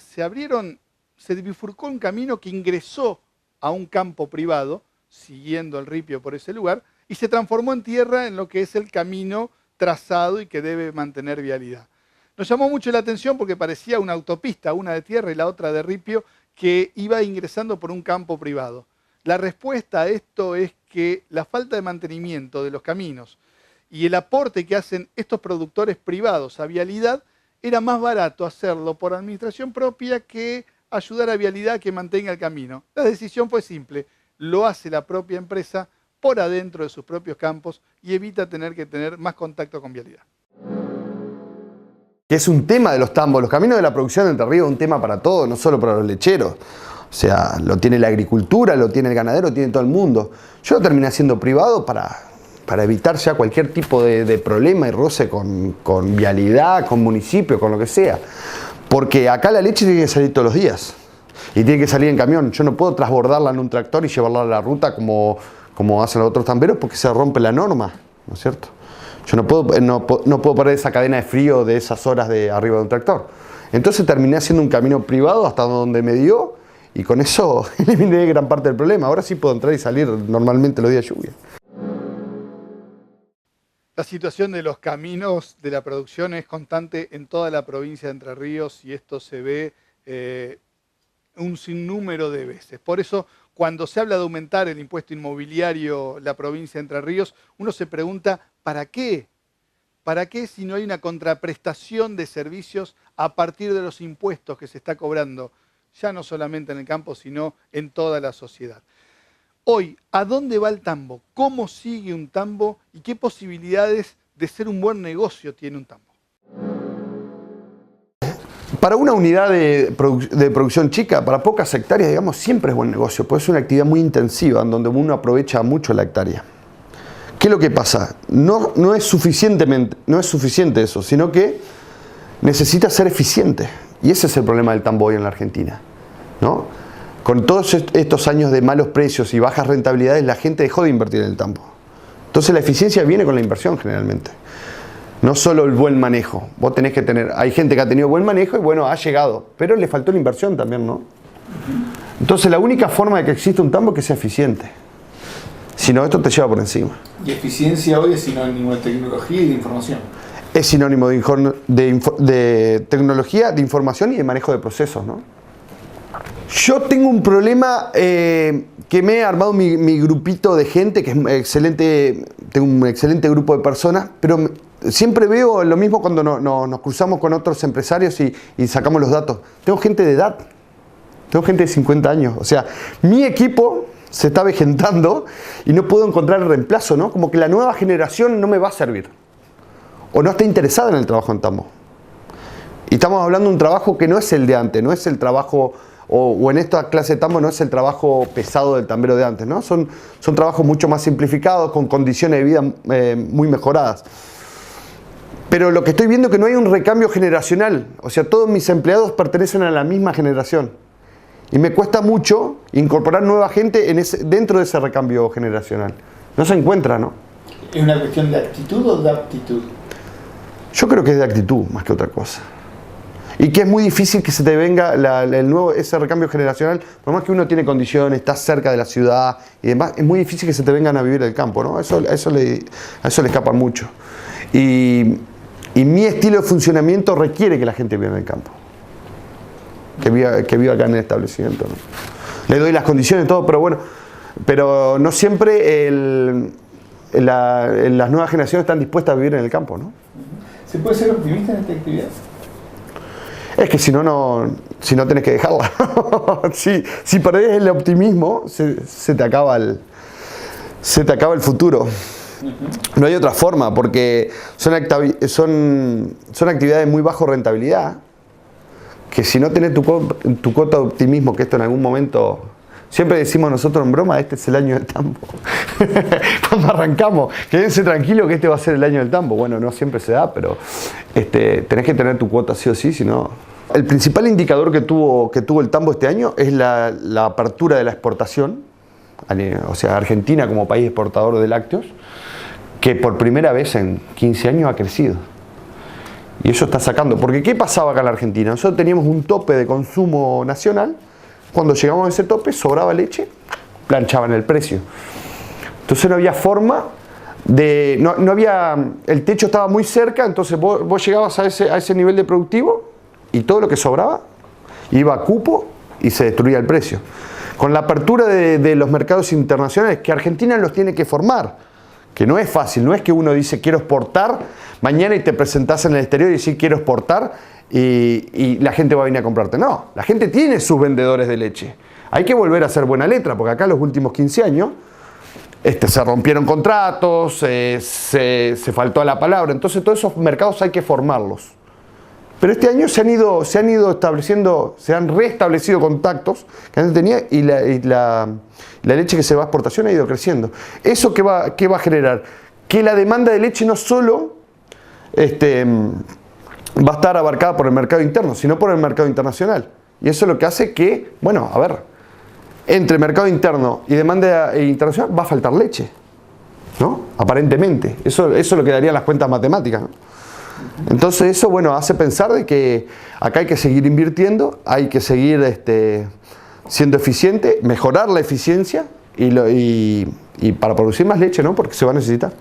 bifurcó un camino que ingresó a un campo privado, siguiendo el ripio por ese lugar, y se transformó en tierra en lo que es el camino trazado y que debe mantener vialidad. Nos llamó mucho la atención porque parecía una autopista, una de tierra y la otra de ripio, que iba ingresando por un campo privado. La respuesta a esto es que la falta de mantenimiento de los caminos y el aporte que hacen estos productores privados a vialidad, era más barato hacerlo por administración propia que ayudar a vialidad a que mantenga el camino. La decisión fue simple, lo hace la propia empresa por adentro de sus propios campos y evita tener que tener más contacto con vialidad. Es un tema de los tambos, los caminos de la producción de Entre Ríos es un tema para todos, no solo para los lecheros. O sea, lo tiene la agricultura, lo tiene el ganadero, lo tiene todo el mundo. Yo lo terminé haciendo privado para evitar ya cualquier tipo de problema y roce con vialidad, con municipio, con lo que sea. Porque acá la leche tiene que salir todos los días y tiene que salir en camión. Yo no puedo transbordarla en un tractor y llevarla a la ruta como hacen los otros tamberos porque se rompe la norma, ¿no es cierto? Yo no puedo perder esa cadena de frío de esas horas de arriba de un tractor. Entonces terminé haciendo un camino privado hasta donde me dio y con eso eliminé gran parte del problema. Ahora sí puedo entrar y salir normalmente los días de lluvia. La situación de los caminos de la producción es constante en toda la provincia de Entre Ríos y esto se ve un sinnúmero de veces. Por eso, cuando se habla de aumentar el impuesto inmobiliario en la provincia de Entre Ríos, uno se pregunta, ¿para qué? ¿Para qué si no hay una contraprestación de servicios a partir de los impuestos que se está cobrando, ya no solamente en el campo, sino en toda la sociedad? Hoy, ¿a dónde va el tambo? ¿Cómo sigue un tambo? ¿Y qué posibilidades de ser un buen negocio tiene un tambo? Para una unidad de producción chica, para pocas hectáreas, digamos, siempre es buen negocio, porque es una actividad muy intensiva en donde uno aprovecha mucho la hectárea. ¿Qué es lo que pasa? No es suficiente eso, sino que necesita ser eficiente. Y ese es el problema del tambo hoy en la Argentina, ¿no? Con todos estos años de malos precios y bajas rentabilidades, la gente dejó de invertir en el tambo. Entonces la eficiencia viene con la inversión generalmente. No solo el buen manejo. Vos tenés que tener... Hay gente que ha tenido buen manejo y bueno, ha llegado. Pero le faltó la inversión también, ¿no? Entonces la única forma de que exista un tambo es que sea eficiente. Si no, esto te lleva por encima. Y eficiencia hoy es sinónimo de tecnología y de información. Es sinónimo de tecnología, de información y de manejo de procesos, ¿no? Yo tengo un problema que me he armado mi grupito de gente, que es excelente, tengo un excelente grupo de personas, pero siempre veo lo mismo cuando nos cruzamos con otros empresarios y sacamos los datos. Tengo gente de edad, tengo gente de 50 años, o sea, mi equipo se está avejentando y no puedo encontrar el reemplazo, ¿no? Como que la nueva generación no me va a servir. O no está interesada en el trabajo en tambo. Y estamos hablando de un trabajo que no es el de antes, no es el trabajo, o en esta clase de tambo no es el trabajo pesado del tambero de antes, ¿no? Son trabajos mucho más simplificados, con condiciones de vida muy mejoradas. Pero lo que estoy viendo es que no hay un recambio generacional. O sea, todos mis empleados pertenecen a la misma generación. Y me cuesta mucho incorporar nueva gente dentro de ese recambio generacional. No se encuentra, ¿no? ¿Es una cuestión de actitud o de aptitud? Yo creo que es de actitud más que otra cosa. Y que es muy difícil que se te venga ese recambio generacional, por más que uno tiene condiciones, está cerca de la ciudad y demás, es muy difícil que se te vengan a vivir el campo, ¿no? A eso le escapa mucho. Y mi estilo de funcionamiento requiere que la gente viva en el campo. Que viva acá en el establecimiento, ¿no? Le doy las condiciones y todo, pero bueno, pero no siempre las nuevas generaciones están dispuestas a vivir en el campo, ¿no? ¿Se puede ser optimista en esta actividad? Es que si no tenés que dejarla. si perdés el optimismo, se te acaba el futuro. No hay otra forma, porque son actividades de muy baja rentabilidad, que si no tenés tu cuota de optimismo, que esto en algún momento, siempre decimos nosotros en broma, este es el año del tambo. Cuando arrancamos, quédense tranquilos que este va a ser el año del tambo. Bueno, no siempre se da, pero tenés que tener tu cuota sí o sí, si no. El principal indicador que tuvo el tambo este año es la apertura de la exportación, o sea, Argentina como país exportador de lácteos, que por primera vez en 15 años ha crecido. Y eso está sacando. Porque ¿qué pasaba acá en la Argentina? Nosotros teníamos un tope de consumo nacional. Cuando llegamos a ese tope, sobraba leche, planchaban el precio. Entonces no había forma de... No había... El techo estaba muy cerca, entonces vos llegabas a ese nivel de productivo y todo lo que sobraba iba a cupo y se destruía el precio. Con la apertura de los mercados internacionales, que Argentina los tiene que formar, que no es fácil, no es que uno dice quiero exportar, mañana y te presentás en el exterior y decís quiero exportar y la gente va a venir a comprarte. No, la gente tiene sus vendedores de leche. Hay que volver a hacer buena letra, porque acá los últimos 15 años se rompieron contratos, se faltó a la palabra, entonces todos esos mercados hay que formarlos. Pero este año se han ido estableciendo, se han reestablecido contactos que antes tenía y la leche que se va a exportación ha ido creciendo. ¿Eso qué va a generar? Que la demanda de leche no solo va a estar abarcada por el mercado interno, sino por el mercado internacional. Y eso es lo que hace que, bueno, a ver, entre mercado interno y demanda internacional va a faltar leche, ¿no? Aparentemente. Eso es lo que darían las cuentas matemáticas, ¿no? Entonces eso, bueno, hace pensar de que acá hay que seguir invirtiendo, hay que seguir siendo eficiente, mejorar la eficiencia y para producir más leche, ¿no? Porque se va a necesitar.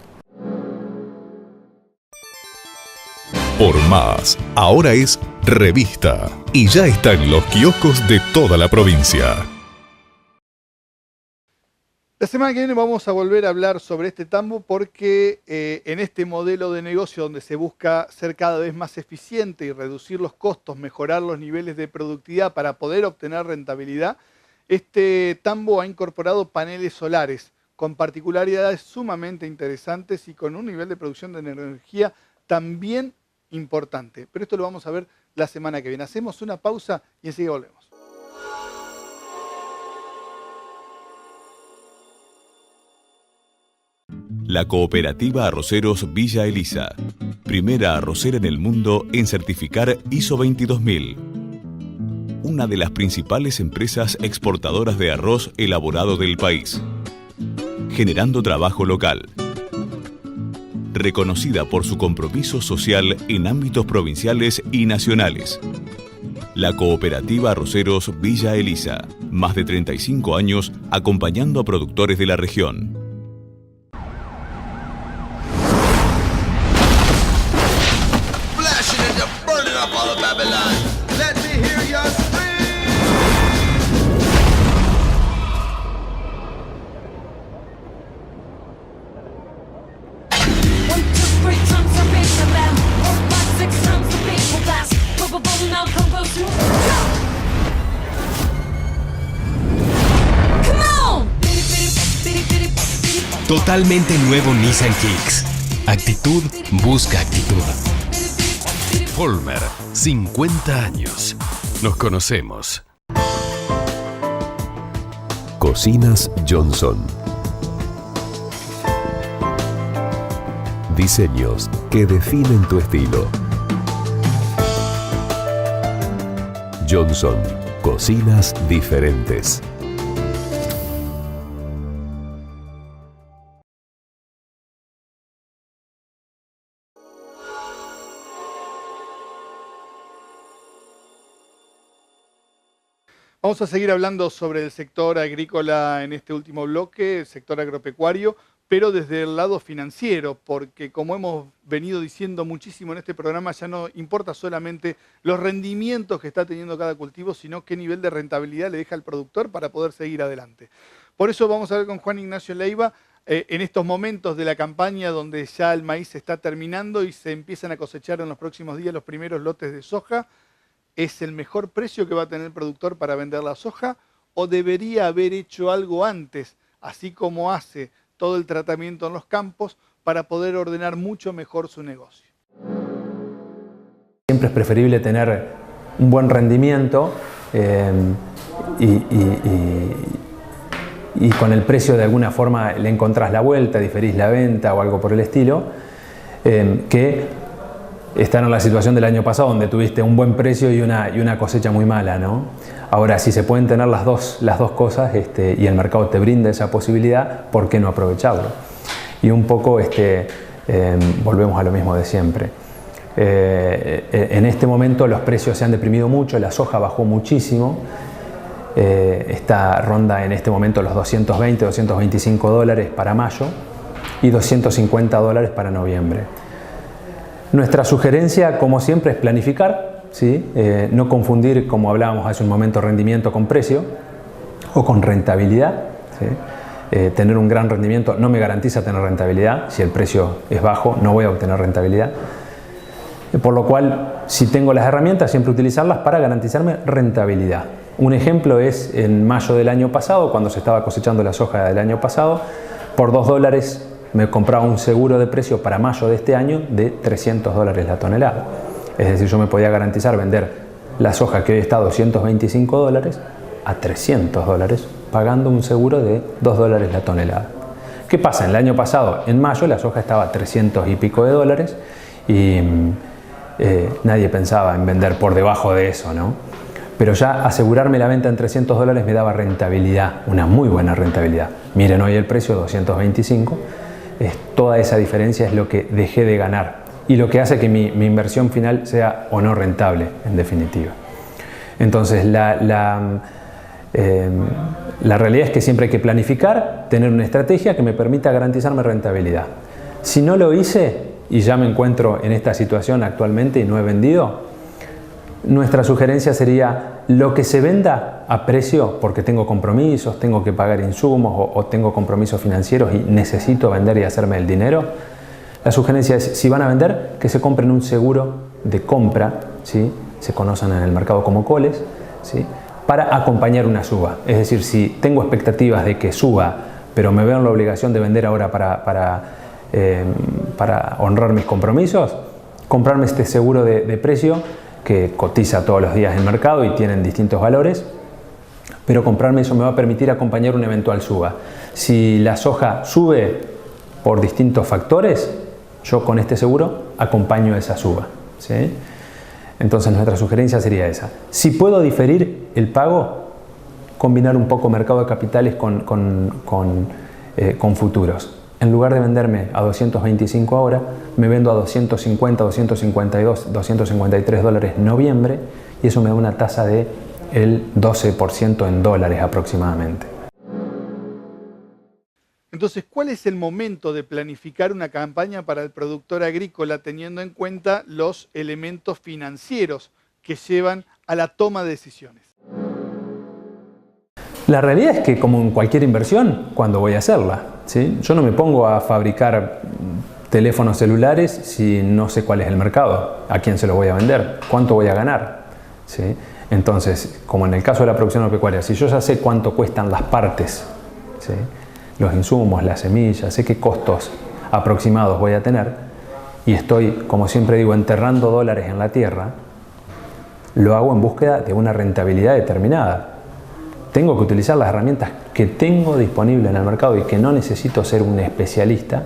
Por Más, ahora es revista y ya está en los kioscos de toda la provincia. La semana que viene vamos a volver a hablar sobre este tambo porque en este modelo de negocio donde se busca ser cada vez más eficiente y reducir los costos, mejorar los niveles de productividad para poder obtener rentabilidad, este tambo ha incorporado paneles solares con particularidades sumamente interesantes y con un nivel de producción de energía también importante. Pero esto lo vamos a ver la semana que viene. Hacemos una pausa y enseguida volvemos. La Cooperativa Arroceros Villa Elisa, primera arrocera en el mundo en certificar ISO 22000. Una de las principales empresas exportadoras de arroz elaborado del país, generando trabajo local. Reconocida por su compromiso social en ámbitos provinciales y nacionales. La Cooperativa Arroceros Villa Elisa, más de 35 años acompañando a productores de la región. top all of Babylon. Let me hear your scream. 1, 2, 3 times the bass of them. 4, 5, 6 times the bass will blast. Probable now goes to come on. Totalmente nuevo Nissan Kicks. Actitud busca actitud. Folmer, 50 años. Nos conocemos. Cocinas Johnson. Diseños que definen tu estilo. Johnson, cocinas diferentes. Vamos a seguir hablando sobre el sector agrícola en este último bloque, el sector agropecuario, pero desde el lado financiero, porque como hemos venido diciendo muchísimo en este programa, ya no importa solamente los rendimientos que está teniendo cada cultivo, sino qué nivel de rentabilidad le deja al productor para poder seguir adelante. Por eso vamos a ver con Juan Ignacio Leiva, en estos momentos de la campaña donde ya el maíz se está terminando y se empiezan a cosechar en los próximos días los primeros lotes de soja, ¿es el mejor precio que va a tener el productor para vender la soja o debería haber hecho algo antes, así como hace todo el tratamiento en los campos, para poder ordenar mucho mejor su negocio? Siempre es preferible tener un buen rendimiento y con el precio de alguna forma le encontrás la vuelta, diferís la venta o algo por el estilo, que estar en la situación del año pasado donde tuviste un buen precio y una cosecha muy mala, ¿no? Ahora, si se pueden tener las dos cosas y el mercado te brinda esa posibilidad, ¿por qué no aprovecharlo? Y un poco volvemos a lo mismo de siempre. En este momento los precios se han deprimido mucho, la soja bajó muchísimo, esta ronda en este momento los 220, 225 dólares para mayo y 250 dólares para noviembre. Nuestra sugerencia, como siempre, es planificar, ¿sí? No confundir, como hablábamos hace un momento, rendimiento con precio o con rentabilidad, ¿sí? Tener un gran rendimiento no me garantiza tener rentabilidad. Si el precio es bajo, no voy a obtener rentabilidad. Por lo cual, si tengo las herramientas, siempre utilizarlas para garantizarme rentabilidad. Un ejemplo es en mayo del año pasado, cuando se estaba cosechando la soja del año pasado, por 2 dólares me compraba un seguro de precio para mayo de este año de 300 dólares la tonelada. Es decir, yo me podía garantizar vender la soja que hoy está a 225 dólares a 300 dólares, pagando un seguro de 2 dólares la tonelada. ¿Qué pasa? El año pasado, en mayo, la soja estaba a 300 y pico de dólares y nadie pensaba en vender por debajo de eso, ¿no? Pero ya asegurarme la venta en 300 dólares me daba rentabilidad, una muy buena rentabilidad. Miren hoy el precio, 225. Toda esa diferencia es lo que dejé de ganar y lo que hace que mi inversión final sea o no rentable, en definitiva. Entonces, la realidad es que siempre hay que planificar, tener una estrategia que me permita garantizarme rentabilidad. Si no lo hice y ya me encuentro en esta situación actualmente y no he vendido, nuestra sugerencia sería lo que se venda a precio, porque tengo compromisos, tengo que pagar insumos o tengo compromisos financieros y necesito vender y hacerme el dinero. La sugerencia es, si van a vender, que se compren un seguro de compra, ¿sí? Se conocen en el mercado como coles, ¿sí? Para acompañar una suba. Es decir, si tengo expectativas de que suba, pero me veo en la obligación de vender ahora para honrar mis compromisos, comprarme este seguro de precio que cotiza todos los días en el mercado y tienen distintos valores, pero comprarme eso me va a permitir acompañar una eventual suba. Si la soja sube por distintos factores, yo con este seguro acompaño esa suba, ¿sí? Entonces nuestra sugerencia sería esa. Si puedo diferir el pago, combinar un poco mercado de capitales con futuros. En lugar de venderme a 225 ahora, me vendo a 250, 252, 253 dólares en noviembre y eso me da una tasa de el 12% en dólares aproximadamente. Entonces, ¿cuál es el momento de planificar una campaña para el productor agrícola teniendo en cuenta los elementos financieros que llevan a la toma de decisiones? La realidad es que, como en cualquier inversión, ¿cuándo voy a hacerla? ¿Sí? Yo no me pongo a fabricar teléfonos celulares si no sé cuál es el mercado, a quién se lo voy a vender, cuánto voy a ganar. ¿Sí? Entonces, como en el caso de la producción agropecuaria, si yo ya sé cuánto cuestan las partes, ¿sí?, los insumos, las semillas, sé qué costos aproximados voy a tener y estoy, como siempre digo, enterrando dólares en la tierra, lo hago en búsqueda de una rentabilidad determinada. Tengo que utilizar las herramientas que tengo disponibles en el mercado y que no necesito ser un especialista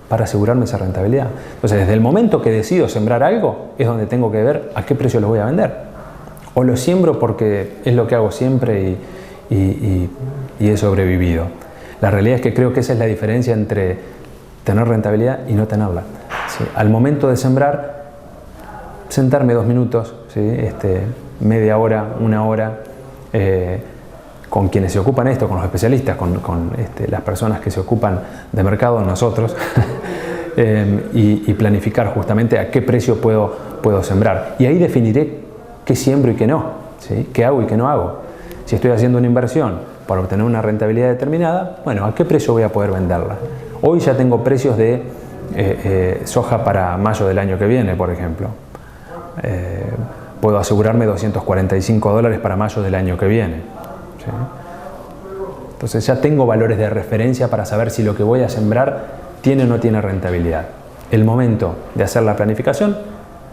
para asegurarme esa rentabilidad. Entonces, desde el momento que decido sembrar algo, es donde tengo que ver a qué precio lo voy a vender. O lo siembro porque es lo que hago siempre y he sobrevivido. La realidad es que creo que esa es la diferencia entre tener rentabilidad y no tenerla. ¿Sí? Al momento de sembrar, sentarme 2 minutos, ¿sí?, media hora, 1 hora, con quienes se ocupan esto, con los especialistas, con las personas que se ocupan de mercado, nosotros, y planificar justamente a qué precio puedo sembrar. Y ahí definiré qué siembro y qué no, ¿sí?, qué hago y qué no hago. Si estoy haciendo una inversión para obtener una rentabilidad determinada, bueno, ¿a qué precio voy a poder venderla? Hoy ya tengo precios de soja para mayo del año que viene, por ejemplo. Puedo asegurarme $245 para mayo del año que viene. ¿Sí? Entonces ya tengo valores de referencia para saber si lo que voy a sembrar tiene o no tiene rentabilidad. El momento de hacer la planificación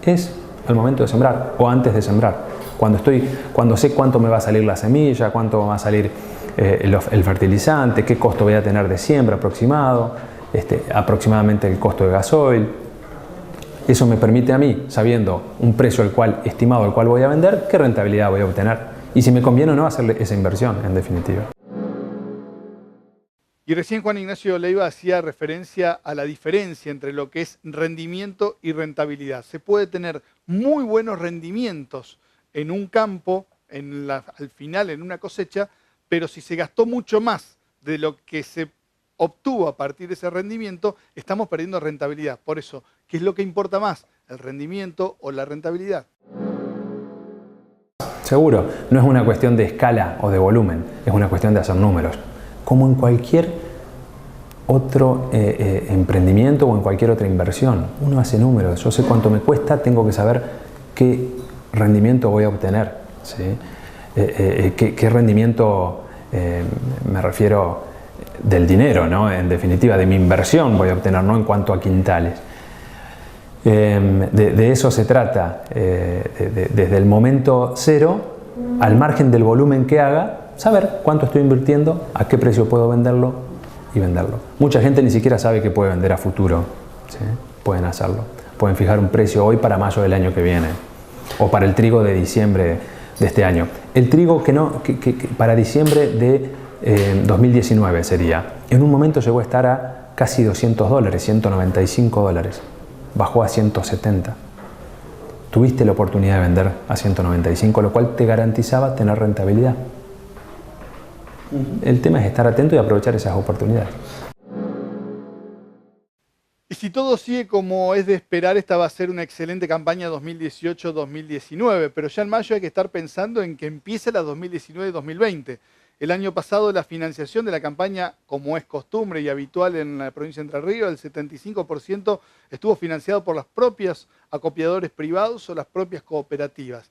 es el momento de sembrar o antes de sembrar. Cuando sé cuánto me va a salir la semilla, cuánto va a salir el fertilizante, qué costo voy a tener de siembra aproximado, aproximadamente el costo de gasoil. Eso me permite a mí, sabiendo un precio estimado al cual voy a vender, qué rentabilidad voy a obtener y si me conviene o no hacer esa inversión, en definitiva. Y recién Juan Ignacio Leiva hacía referencia a la diferencia entre lo que es rendimiento y rentabilidad. Se puede tener muy buenos rendimientos en un campo, al final en una cosecha, pero si se gastó mucho más de lo que se obtuvo a partir de ese rendimiento, estamos perdiendo rentabilidad. Por eso, ¿qué es lo que importa más? ¿El rendimiento o la rentabilidad? Seguro, no es una cuestión de escala o de volumen, es una cuestión de hacer números. Como en cualquier otro emprendimiento o en cualquier otra inversión, uno hace números. Yo sé cuánto me cuesta, tengo que saber qué rendimiento voy a obtener, ¿sí? ¿Qué rendimiento, me refiero, del dinero, ¿no?, en definitiva, de mi inversión voy a obtener, no en cuanto a quintales. De eso se trata, desde el momento cero, al margen del volumen que haga, saber cuánto estoy invirtiendo, a qué precio puedo venderlo y venderlo. Mucha gente ni siquiera sabe que puede vender a futuro, ¿sí? Pueden hacerlo. Pueden fijar un precio hoy para mayo del año que viene o para el trigo de diciembre de este año. El trigo que para diciembre de 2019 sería. En un momento llegó a estar a casi $200, $195. Bajó a 170. Tuviste la oportunidad de vender a 195, lo cual te garantizaba tener rentabilidad. El tema es estar atento y aprovechar esas oportunidades. Y si todo sigue como es de esperar, esta va a ser una excelente campaña 2018-2019, pero ya en mayo hay que estar pensando en que empiece la 2019-2020. El año pasado la financiación de la campaña, como es costumbre y habitual en la provincia de Entre Ríos, el 75% estuvo financiado por los propios acopiadores privados o las propias cooperativas.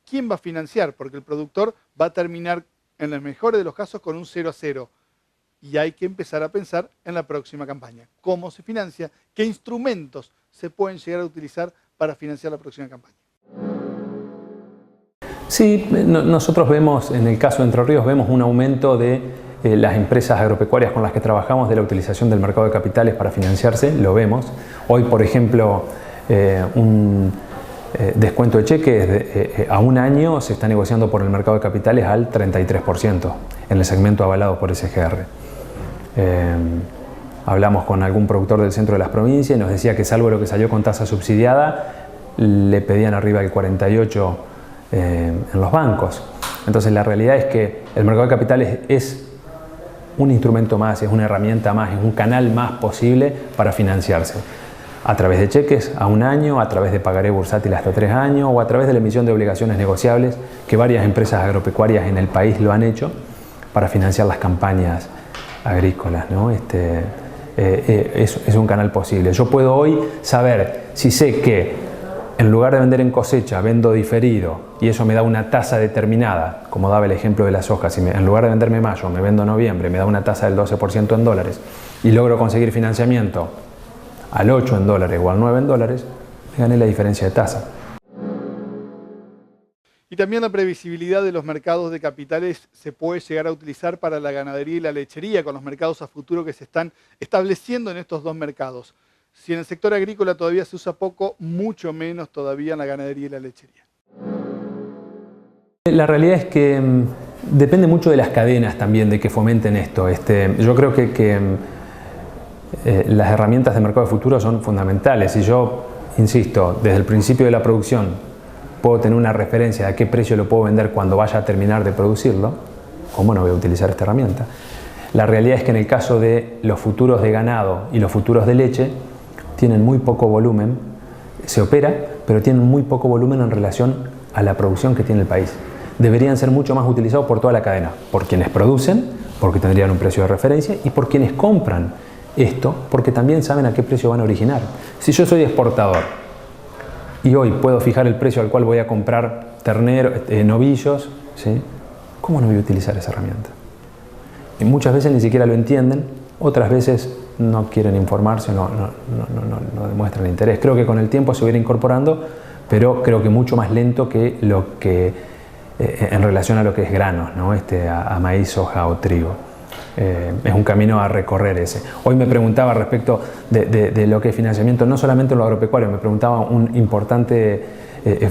¿Quién va a financiar? Porque el productor va a terminar, en los mejores de los casos, con un 0-0. Y hay que empezar a pensar en la próxima campaña. ¿Cómo se financia? ¿Qué instrumentos se pueden llegar a utilizar para financiar la próxima campaña? Sí, nosotros vemos, en el caso de Entre Ríos, vemos un aumento de las empresas agropecuarias con las que trabajamos, de la utilización del mercado de capitales para financiarse, lo vemos. Hoy, por ejemplo, un descuento de cheques a un año se está negociando por el mercado de capitales al 33% en el segmento avalado por SGR. Hablamos con algún productor del centro de las provincias y nos decía que, salvo lo que salió con tasa subsidiada, le pedían arriba el 48% en los bancos. Entonces la realidad es que el mercado de capitales es un instrumento más, es una herramienta más, es un canal más posible para financiarse. A través de cheques a 1 año, a través de pagaré bursátil hasta 3 años o a través de la emisión de obligaciones negociables, que varias empresas agropecuarias en el país lo han hecho para financiar las campañas agrícolas, ¿no? Es un canal posible. Yo puedo hoy saber si sé que en lugar de vender en cosecha, vendo diferido y eso me da una tasa determinada, como daba el ejemplo de la soja, si en lugar de venderme mayo, me vendo noviembre, me da una tasa del 12% en dólares y logro conseguir financiamiento al 8 en dólares o al 9 en dólares, me gané la diferencia de tasa. Y también la previsibilidad de los mercados de capitales se puede llegar a utilizar para la ganadería y la lechería, con los mercados a futuro que se están estableciendo en estos dos mercados. Si en el sector agrícola todavía se usa poco, mucho menos todavía en la ganadería y la lechería. La realidad es que depende mucho de las cadenas también de que fomenten esto. Yo creo que las herramientas de mercado de futuro son fundamentales. Si yo, insisto, desde el principio de la producción puedo tener una referencia de a qué precio lo puedo vender cuando vaya a terminar de producirlo, ¿cómo no voy a utilizar esta herramienta? La realidad es que en el caso de los futuros de ganado y los futuros de leche, tienen muy poco volumen, se opera, pero tienen muy poco volumen en relación a la producción que tiene el país. Deberían ser mucho más utilizados por toda la cadena, por quienes producen, porque tendrían un precio de referencia, y por quienes compran esto, porque también saben a qué precio van a originar. Si yo soy exportador y hoy puedo fijar el precio al cual voy a comprar novillos, ¿sí? ¿Cómo no voy a utilizar esa herramienta? Y muchas veces ni siquiera lo entienden, otras veces no quieren informarse, no demuestran interés. Creo que con el tiempo se va a ir incorporando, pero creo que mucho más lento que lo que en relación a lo que es granos, ¿no? A maíz, soja o trigo. Es un camino a recorrer ese. Hoy me preguntaba respecto de lo que es financiamiento, no solamente en lo agropecuario, me preguntaba un importante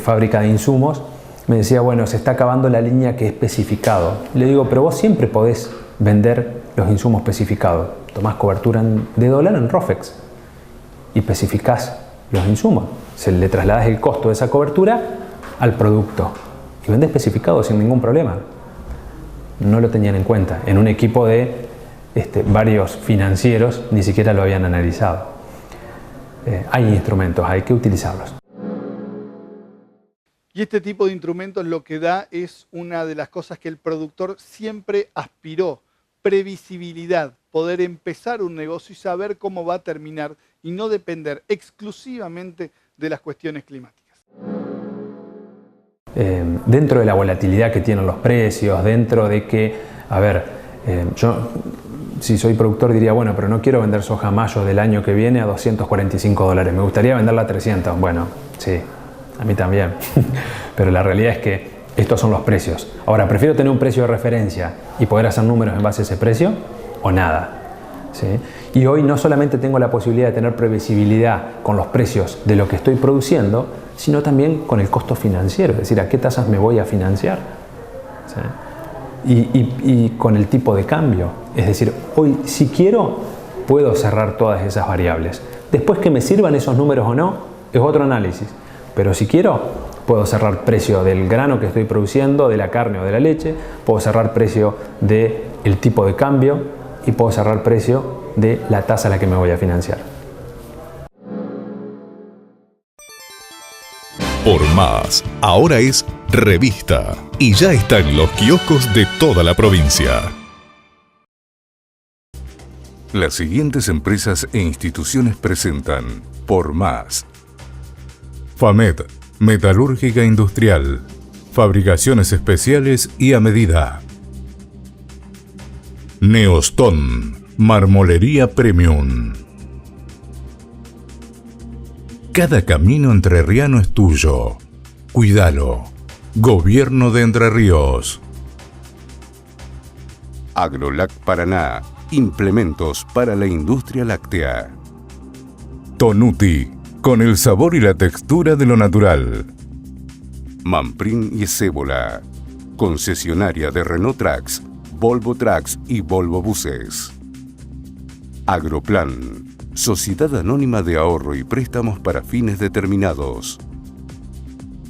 fábrica de insumos, me decía, bueno, se está acabando la línea que es especificado. Le digo, pero vos siempre podés vender los insumos especificados. Tomás cobertura de dólar en ROFEX y especificás los insumos. Le trasladás el costo de esa cobertura al producto y vendés especificado sin ningún problema. No lo tenían en cuenta. En un equipo de varios financieros ni siquiera lo habían analizado. Hay instrumentos, hay que utilizarlos. Y este tipo de instrumentos lo que da es una de las cosas que el productor siempre aspiró: previsibilidad, poder empezar un negocio y saber cómo va a terminar y no depender exclusivamente de las cuestiones climáticas. Dentro de la volatilidad que tienen los precios, dentro de que, yo si soy productor diría, bueno, pero no quiero vender soja a mayo del año que viene a $245, me gustaría venderla a 300. Bueno, sí, a mí también, pero la realidad es que estos son los precios. Ahora, prefiero tener un precio de referencia y poder hacer números en base a ese precio o nada. ¿Sí? Y hoy no solamente tengo la posibilidad de tener previsibilidad con los precios de lo que estoy produciendo, sino también con el costo financiero, es decir, a qué tasas me voy a financiar. ¿Sí? Y con el tipo de cambio. Es decir, hoy si quiero puedo cerrar todas esas variables. Después que me sirvan esos números o no, es otro análisis. Pero si quiero, puedo cerrar precio del grano que estoy produciendo, de la carne o de la leche, puedo cerrar precio del tipo de cambio y puedo cerrar precio de la tasa a la que me voy a financiar. Por Más, ahora es revista y ya está en los kioscos de toda la provincia. Las siguientes empresas e instituciones presentan Por Más. FAMED, Metalúrgica Industrial, Fabricaciones Especiales y a Medida. Neostón, Marmolería Premium. Cada camino entrerriano es tuyo. Cuídalo. Gobierno de Entre Ríos. Agrolac Paraná. Implementos para la industria láctea. Tonuti. Con el sabor y la textura de lo natural. Manprin y Cébola. Concesionaria de Renault Trucks, Volvo Trucks y Volvo Buses. Agroplan. Sociedad Anónima de Ahorro y Préstamos para Fines Determinados.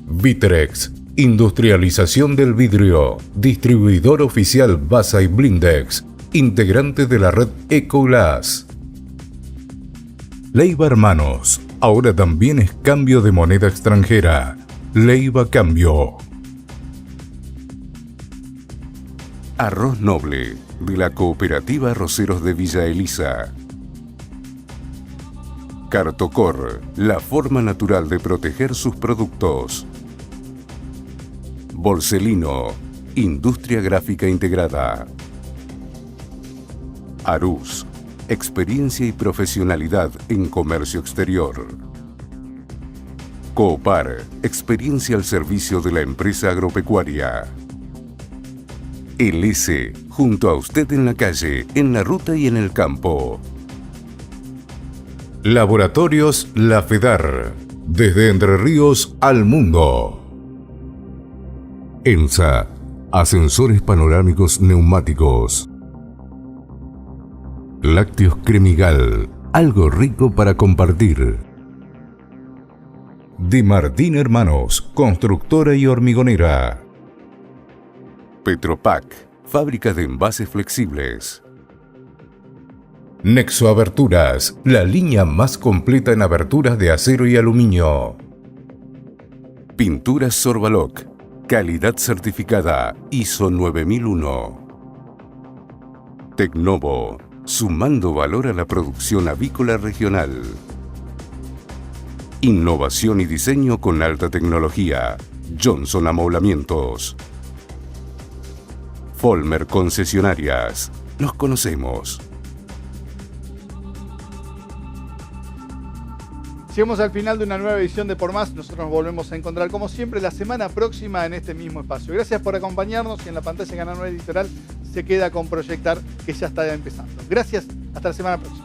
Vitrex, Industrialización del Vidrio, Distribuidor Oficial Basa y Blindex integrante de la red Ecoglass. Leiva Hermanos, ahora también es cambio de moneda extranjera. Leiva Cambio. Arroz Noble, de la Cooperativa Arroceros de Villa Elisa. Cartocor, la forma natural de proteger sus productos. Borselino, industria gráfica integrada. Arús, experiencia y profesionalidad en comercio exterior. Coopar, experiencia al servicio de la empresa agropecuaria. LS, junto a usted en la calle, en la ruta y en el campo. Laboratorios La Fedar, desde Entre Ríos al mundo. ENSA, ascensores panorámicos neumáticos. Lácteos Cremigal, algo rico para compartir. De Martín Hermanos, constructora y hormigonera. Petropac, fábrica de envases flexibles. Nexo Aberturas, la línea más completa en aberturas de acero y aluminio. Pinturas Sorbaloc, calidad certificada ISO 9001. Tecnovo, sumando valor a la producción avícola regional. Innovación y diseño con alta tecnología. Johnson Amoblamientos. Folmer Concesionarias. Los conocemos. Llegamos al final de una nueva edición de Por Más. Nosotros nos volvemos a encontrar como siempre la semana próxima en este mismo espacio. Gracias por acompañarnos y en la pantalla de Canal 9 Editorial se queda con Proyectar, que ya está empezando. Gracias, hasta la semana próxima.